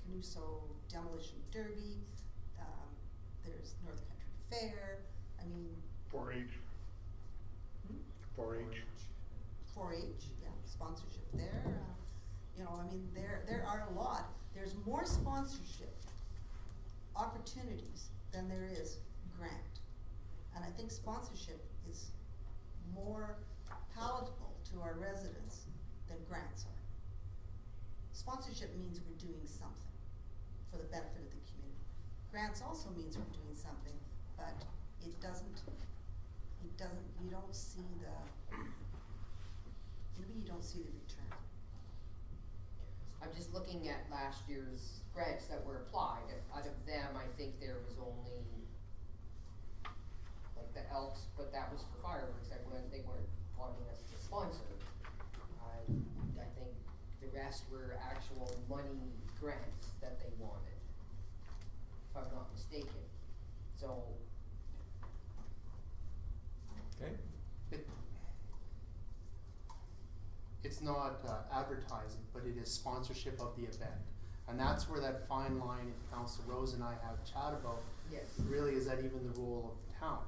Canuso Demolition Derby, there's North Country Fair, I mean, 4-H, hmm? 4-H. 4-H, yeah, sponsorship there, you know, I mean, there are a lot, there's more sponsorship opportunities than there is grant. And I think sponsorship is more palatable to our residents than grants are. Sponsorship means we're doing something for the benefit of the community. Grants also means we're doing something, but you don't see maybe you don't see the return. I'm just looking at last year's grants that were applied, out of them, I think there was only, like the Elks, but that was for fireworks, they weren't wanting us to sponsor. I think the rest were actual money grants that they wanted, if I'm not mistaken, so. Okay. It's not advertising, but it is sponsorship of the event. And that's where that fine line Council Rose and I have chat about, Yes. really, is that even the role of the town?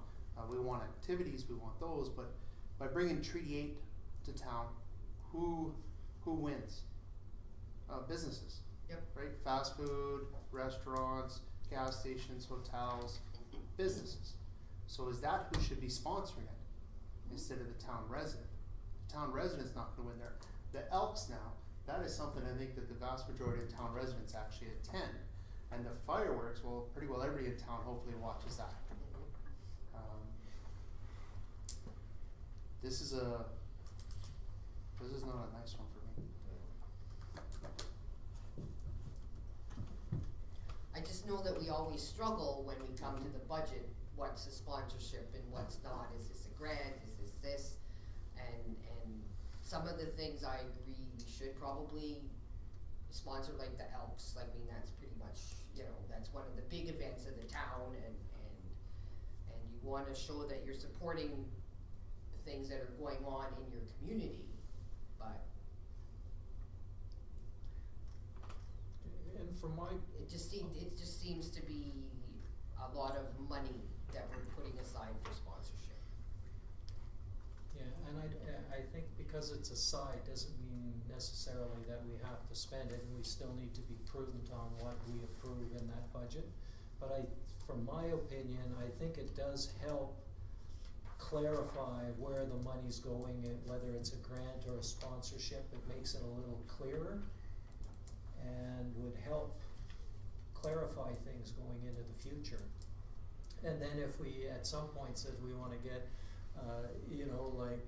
We want activities, we want those, but by bringing Treaty 8 to town, who wins? Businesses. Yep. Right? Fast food, restaurants, gas stations, hotels, businesses. So is that who should be sponsoring it instead of the town resident? The town resident's not gonna win there. The Elks now, that is something I think that the vast majority of town residents actually attend. And the fireworks, well, pretty well everybody in town hopefully watches that. This is not a nice one for me. I just know that we always struggle when we come to the budget, what's a sponsorship and what's not, is this a grant, is this? And some of the things I agree we should probably sponsor, like the Elks, I mean, that's pretty much, you know, that's one of the big events of the town, and you wanna show that you're supporting the things that are going on in your community, but And from my, it just seems to be a lot of money that we're putting aside for sponsorship. yeah, and I think because it's a side doesn't mean necessarily that we have to spend it, and we still need to be prudent on what we approve in that budget. But from my opinion, I think it does help clarify where the money's going, and whether it's a grant or a sponsorship. It makes it a little clearer and would help clarify things going into the future. And then if we at some point said we wanna get, you know, like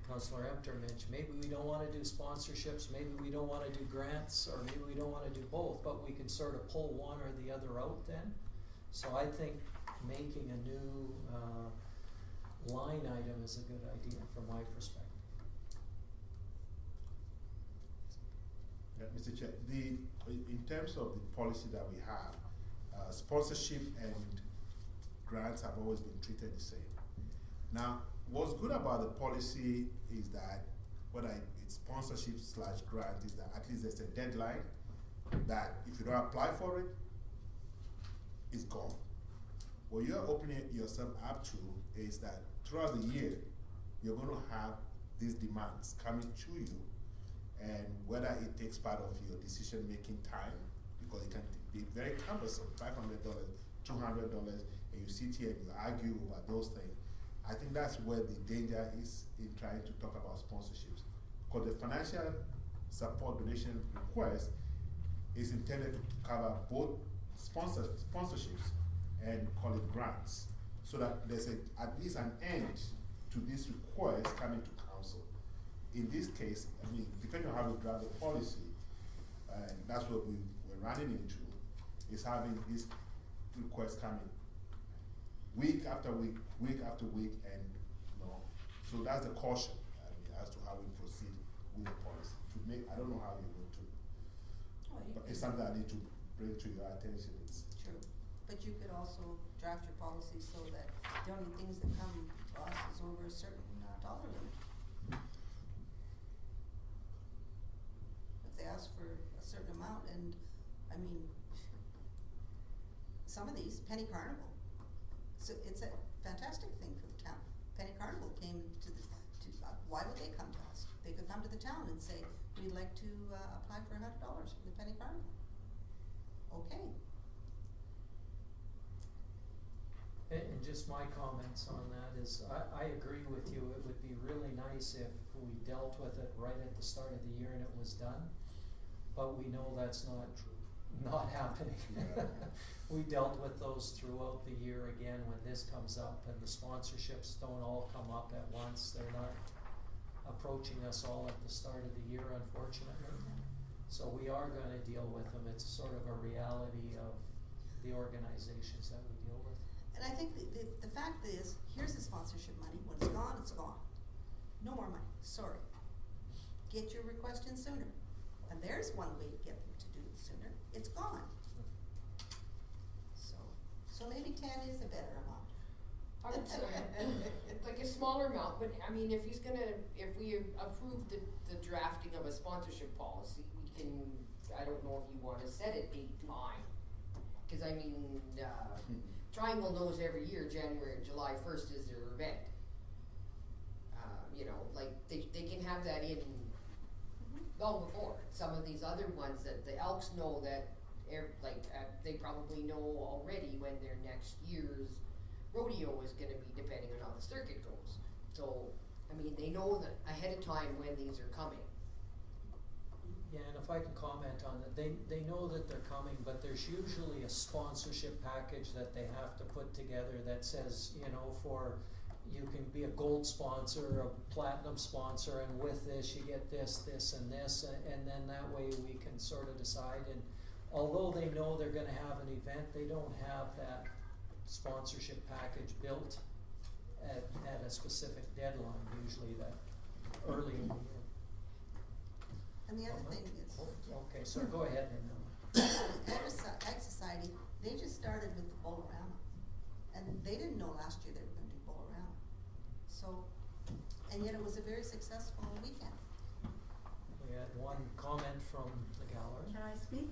Councillor Empter mentioned, maybe we don't wanna do sponsorships, maybe we don't wanna do grants, or maybe we don't wanna do both, but we can sort of pull one or the other out then. So I think making a new line item is a good idea from my perspective. Yeah, Mr. Chair, in terms of the policy that we have, sponsorship and grants have always been treated the same. Now, what's good about the policy is that whether it's sponsorship / grant, is that at least there's a deadline that if you don't apply for it, it's gone. What you're opening yourself up to is that throughout the year, you're going to have these demands coming to you, and whether it takes part of your decision-making time, because it can be very cumbersome, $500, $200, and you sit here and you argue over those things. I think that's where the danger is in trying to talk about sponsorships, because the financial support donation request is intended to cover both sponsorships and call it grants, so that there's at least an end to this request coming to council. In this case, I mean, depending on how we draft the policy, and that's what we're running into, is having this request coming week after week, and so that's the caution, I mean, as to how we proceed with the policy. I don't know how you're going to, but it's something I need to bring to your attention. It's True, but you could also draft your policy so that the only things that come to us is over a certain dollar limit. If they ask for a certain amount and I mean, some of these, Penny Carnival, so it's a fantastic thing for the town. Penny Carnival came to the, why would they come to us? They could come to the town and say, we'd like to, apply for $100 for the Penny Carnival. Okay. And just my comments on that is, I agree with you, it would be really nice if we dealt with it right at the start of the year and it was done, but we know that's not happening. Yeah. We dealt with those throughout the year again when this comes up, and the sponsorships don't all come up at once, they're not approaching us all at the start of the year, unfortunately. So we are gonna deal with them, it's sort of a reality of the organizations that we deal with. And I think the fact is, here's the sponsorship money, when it's gone, it's gone. No more money, sorry. Get your request in sooner. And there's one way to get them to do it sooner, it's gone. So maybe 10 is a better amount. I would say, like a smaller amount, but I mean, if we approve the drafting of a sponsorship policy, we can, I don't know if you wanna set a date line. Cause I mean, Triangle knows every year, January and July 1st is their event. You know, like, they can have that in long before. Some of these other ones that the Elks know that, they probably know already when their next year's rodeo is gonna be, depending on how the circuit goes. So, I mean, they know that ahead of time when these are coming. Yeah, and if I can comment on it, they know that they're coming, but there's usually a sponsorship package that they have to put together that says, you know, you can be a gold sponsor, a platinum sponsor, and with this you get this, this, and this, and then that way we can sort of decide. And although they know they're gonna have an event, they don't have that sponsorship package built at a specific deadline, usually that early in the year. And the other thing is, Okay, so go ahead and, Ag Society, they just started with the Bolorama. And they didn't know last year they were gonna do Bolorama. So, and yet it was a very successful weekend. we had one comment from the gallery. Can I speak?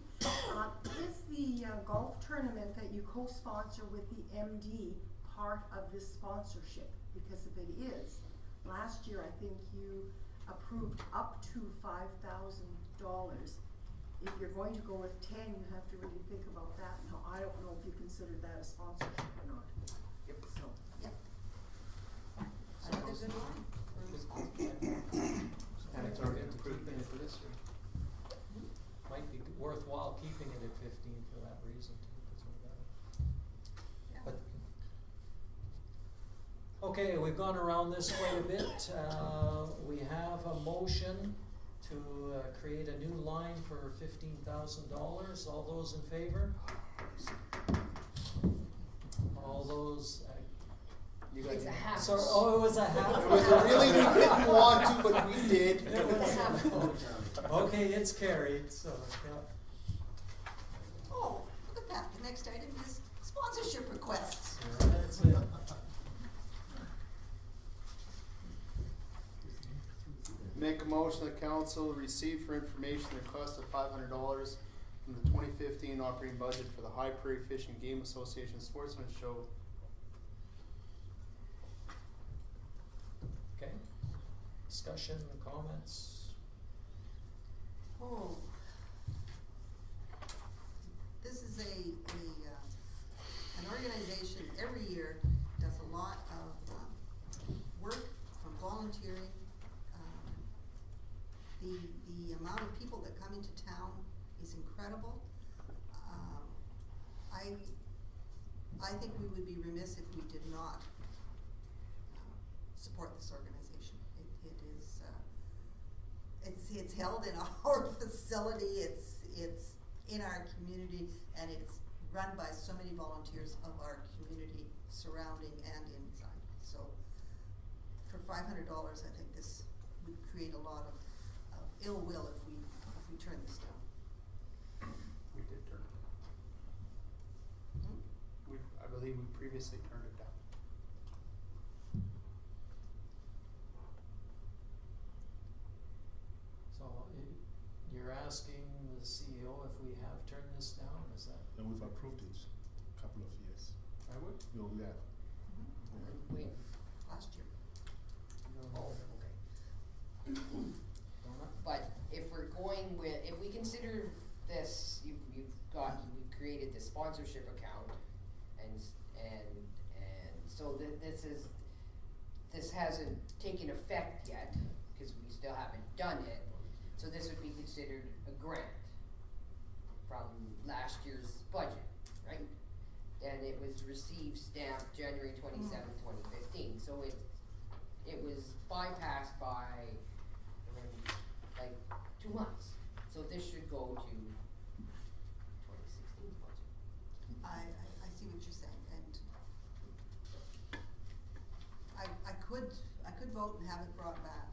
Is the golf tournament that you co-sponsor with the MD part of this sponsorship? Because if it is, last year I think you approved up to $5,000. If you're going to go with 10, you have to really think about that. Now, I don't know if you consider that a sponsorship or not. Yep. So, Yep. Another good line for a sponsorship. And it's already approved for this year. Might be worthwhile keeping it at 15 for that reason too, because we got it. Yeah. But, okay, we've gone around this quite a bit. We have a motion to create a new line for $15,000. All those in favor? All those, You guys. It's a half. sorry, oh, it was a half. It was a really, we didn't want to, but we did. It was It's a half vote. Okay, it's carried, so, yeah. Oh, look at that, the next item is sponsorship requests. That's it. Make a motion that council receive for information the cost of $500 from the 2015 operating budget for the High Prairie Fish and Game Association Sportsman Show. Okay, discussion, comments? Oh. This is an organization every year does a lot of work from volunteering. The amount of people that come into town is incredible. I think we would be remiss if we did not support this organization. It's held in our facility, it's in our community, and it's run by so many volunteers of our community surrounding and inside. So for $500, I think this would create a lot of ill will if we turn this down. We did turn it down. I believe we previously turned it down. So you're asking the CEO if we have turn this down, is that? And we've approved it a couple of years. I would. No, yeah. When? Last year. Oh, okay. Donna? But if we're going with, if we consider this, you've we've created the sponsorship account, and so this hasn't taken effect yet, because we still haven't done it, so this would be considered a grant from last year's budget, right? And it was received stamped January 27th, 2015, so it was bypassed by, like, 2 months. So this should go to 2016's budget. I see what you're saying, and I could vote and have it brought back,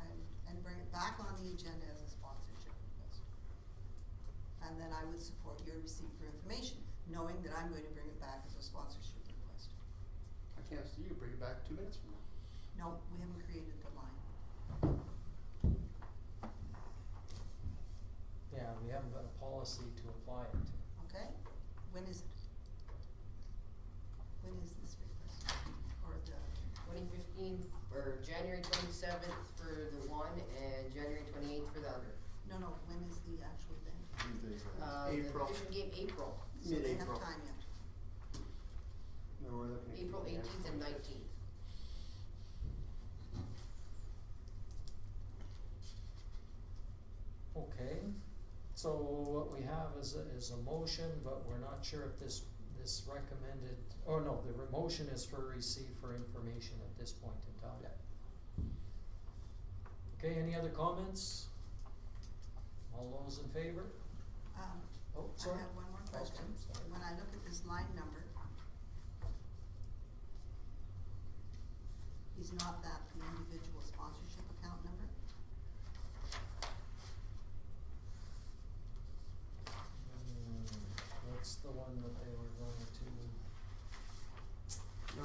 and bring it back on the agenda as a sponsorship request. And then I would support your receipt for information, knowing that I'm going to bring it back as a sponsorship request. I can't see you bring it back 2 minutes from now. No, we haven't created the line. Yeah, we haven't got a policy to apply it to. Okay, when is it? When is this request? Or the, 2015, or January 27th for the one, and January 28th for the other. no, when is the actual event? These days, April. The Vision Game, April. So they have Mid-April. time yet. No, we're looking at. April keeping it. 18th and 19th. Okay, so what we have is a motion, but we're not sure if this recommended, oh no, the motion is for receive for information at this point in time. Yeah. Okay, any other comments? All those in favor? Oh, sorry. I have one more question. Okay, sorry. When I look at this line number, is not that the individual sponsorship account number? That's the one that they were going to, No.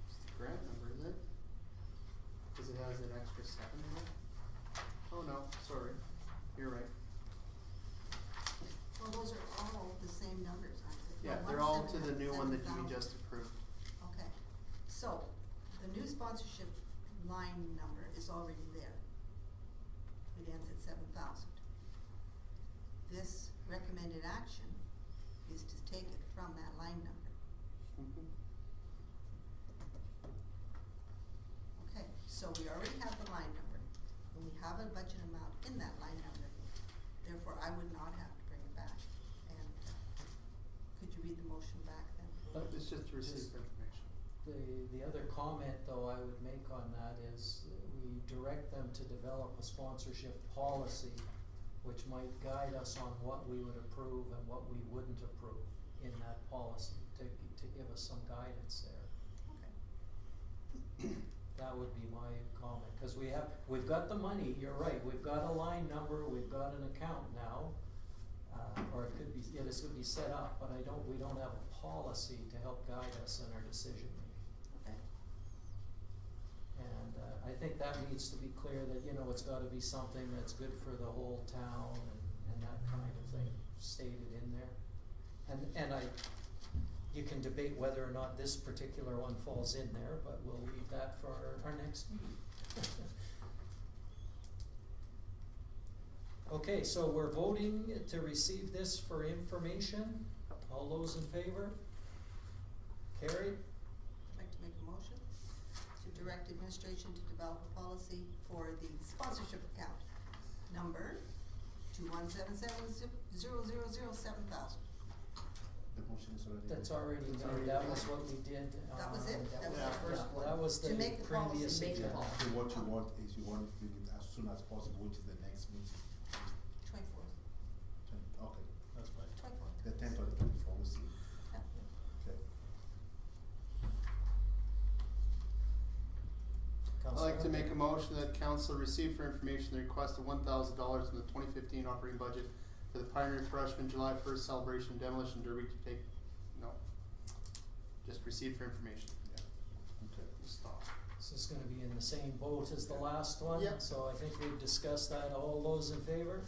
It's the grant number, isn't it? Cause it has an extra 7 in it. Oh no, sorry, you're right. Well, those are all the same numbers, aren't they? Yeah, Well, they're all to the 1,700,000. new one that you just approved. Okay, so, the new sponsorship line number is already there. It ends at 7,000. This recommended action is to take it from that line number. Mhm. Okay, so we already have the line number, and we have a budget amount in that line number. Therefore, I would not have to bring it back. And, could you read the motion back then? It's just to receive information. the other comment though I would make on that is we direct them to develop a sponsorship policy which might guide us on what we would approve and what we wouldn't approve in that policy to give us some guidance there. Okay. That would be my comment, cause we've got the money, you're right, we've got a line number, we've got an account now. Or it could be set up, but we don't have a policy to help guide us in our decision making. Okay. And, I think that needs to be clear that, it's gotta be something that's good for the whole town and that kind of thing stated in there. And you can debate whether or not this particular one falls in there, but we'll leave that for our next meeting. Okay, so we're voting to receive this for information. All those in favor? Carried? I'd like to make a motion to direct administration to develop a policy for the sponsorship account number 21770007,000. The motion is already. That's already It's made, already that done. was what we did. That was it? That That was was the the first first one. one. That was To the make the policy, previous make the agenda. policy. So what you want is you want to bring it as soon as possible, which is the next meeting. 24th. Okay, that's fine. 24th. The 10th or the 24th, we'll see. Yeah. Okay. I'd like to Councillor? make a motion that council receive for information the request of $1,000 from the 2015 operating budget for the Pioneer Freshman July 1st celebration demolition derby to take, no, just receive for information. Yeah, okay. Stop. This is gonna be in the same boat as the last one, Yep. so I think we've discussed that. All those in favor?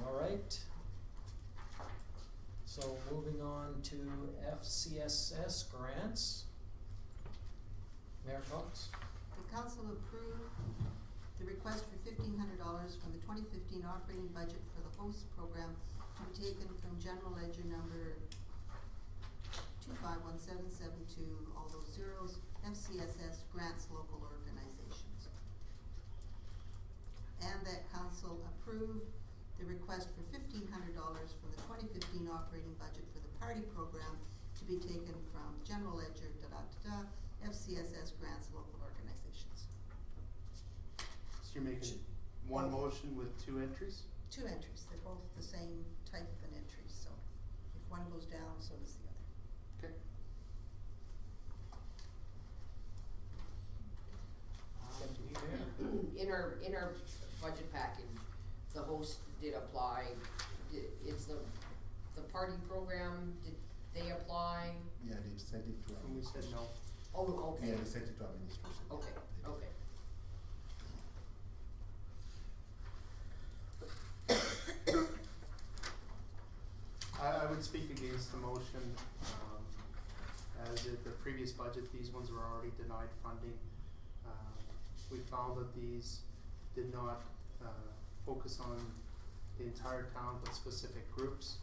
Alright. So moving on to FCSS grants. Mayor Cox? The council approved the request for $1,500 from the 2015 operating budget for the host program to be taken from general ledger number 251772, all those zeros, FCSS grants local organizations. And that council approved the request for $1,500 from the 2015 operating budget for the party program to be taken from general ledger FCSS grants local organizations. So you're making one motion with two entries? Two entries, they're both the same type of an entry, so if one goes down, so does the other. Okay. Deputy Mayor? In our budget package, the host did apply, it's the party program, did they apply? Yeah, they sent it to And we said no. Oh, okay, Yeah, they sent it to administration. okay, They did. okay. I would speak against the motion, as at the previous budget, these ones were already denied funding. We found that these did not, focus on the entire town, but specific groups,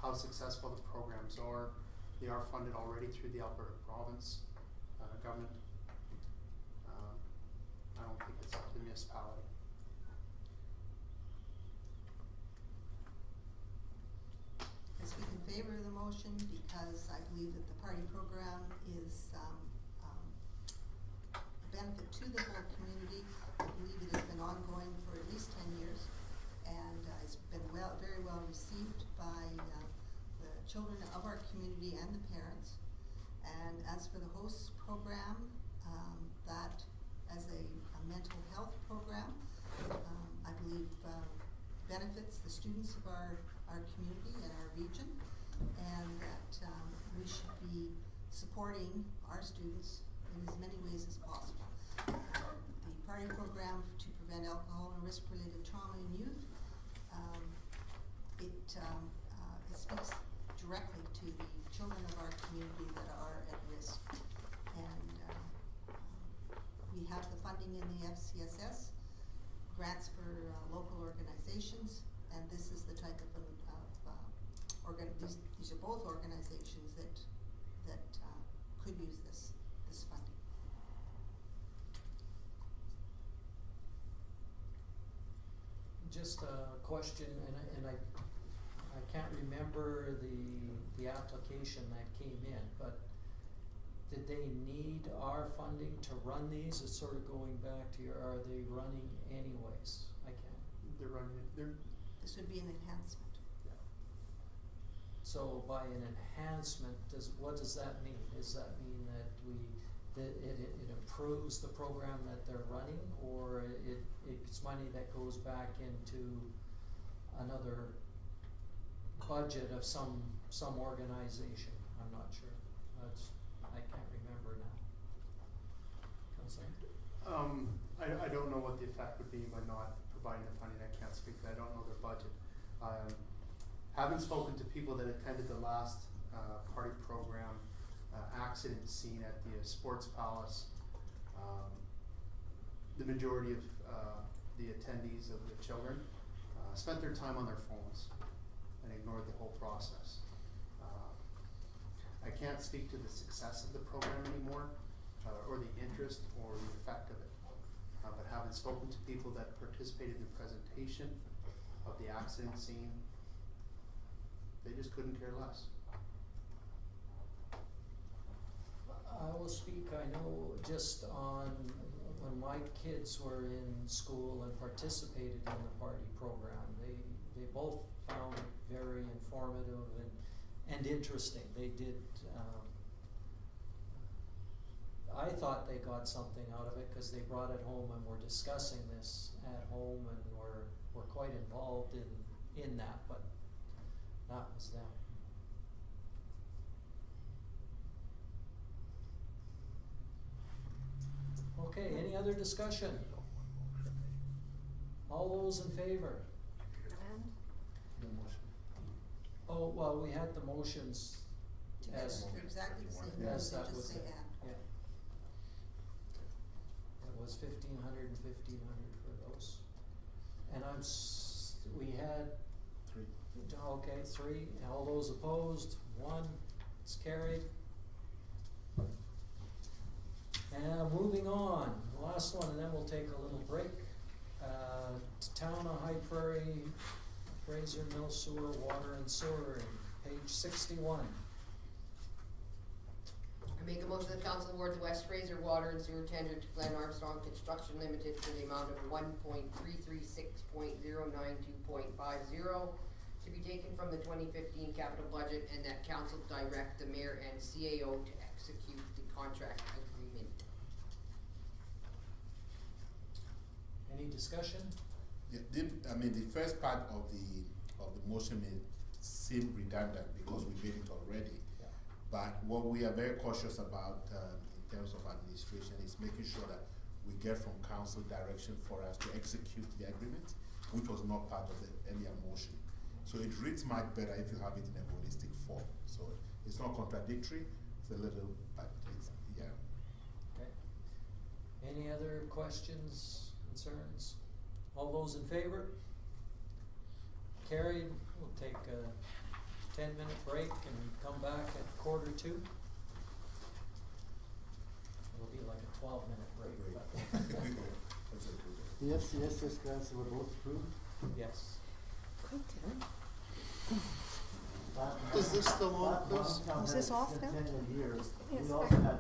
how successful the programs are. They are funded already through the Alberta province, government. I don't think it's up to the municipality. I speak in favor of the motion because I believe that the party program is a benefit to the whole community. I believe it has been ongoing for at least 10 years, and it's been very well received by the children of our community and the parents. And as for the hosts program, that as a mental health program, I believe benefits the students of our community and our region, and that we should be supporting our students in as many ways as possible. The party program to prevent alcohol and risk-related trauma in youth, it speaks directly to the children of our community that are at risk. And we have the funding in the FCSS, grants for local organizations, and this is the type of these are both organizations that could use this funding. Just a question, and I can't remember the application that came in, but did they need our funding to run these? It's sort of going back to your, are they running anyways? I can't. They're running, This would be an enhancement. So by an enhancement, what does that mean? Does that mean that it improves the program that they're running, or it's money that goes back into another budget of some organization? I'm not sure. I can't remember now. Councilor? I don't know what the effect would be by not providing the funding. I can't speak to that. I don't know their budget. Haven't spoken to people that attended the last party program accident scene at the Sports Palace. The majority of the attendees of the children spent their time on their phones and ignored the whole process. I can't speak to the success of the program anymore, or the interest or the effect of it. But having spoken to people that participated in the presentation of the accident scene, they just couldn't care less. I will speak, I know, just on when my kids were in school and participated in the party program, they both found it very informative and interesting. They did, I thought they got something out of it because they brought it home and were discussing this at home and were quite involved in that, but that was them. Okay, any other discussion? All those in favor? well, we had the motions Together, as, they're exactly the same, Yes, they that just was say it. add. yeah. It was 1,500 and 1,500 for those. And we had, 3. okay, 3, all those opposed, 1, it's carried. And moving on, the last one, and then we'll take a little break. Town of High Prairie, Fraser Mill Sewer, Water and Sewer, page 61. I make a motion that council award the West Fraser Water and Sewer tender to Glen Armstrong Construction Limited for the amount of 1.336.092.50 to be taken from the 2015 capital budget, and that council direct the mayor and CAO to execute the contract agreement. Any discussion? Yeah, the first part of the motion may seem redundant because we made it already. Yeah. But what we are very cautious about in terms of administration is making sure that we get from council direction for us to execute the agreement, which was not part of the earlier motion. So it reads much better if you have it in a holistic form. So it's not contradictory, it's a little, but it's, yeah. Okay. Any other questions, concerns? All those in favor? Carried. We'll take a 10-minute break and come back at 1:45. It'll be like a 12-minute break, but That's a good. The FCSS grants were both approved? yes. Last Is this the one, last Chris? town Is had this off now? Centennial years. Yes, We sir. also had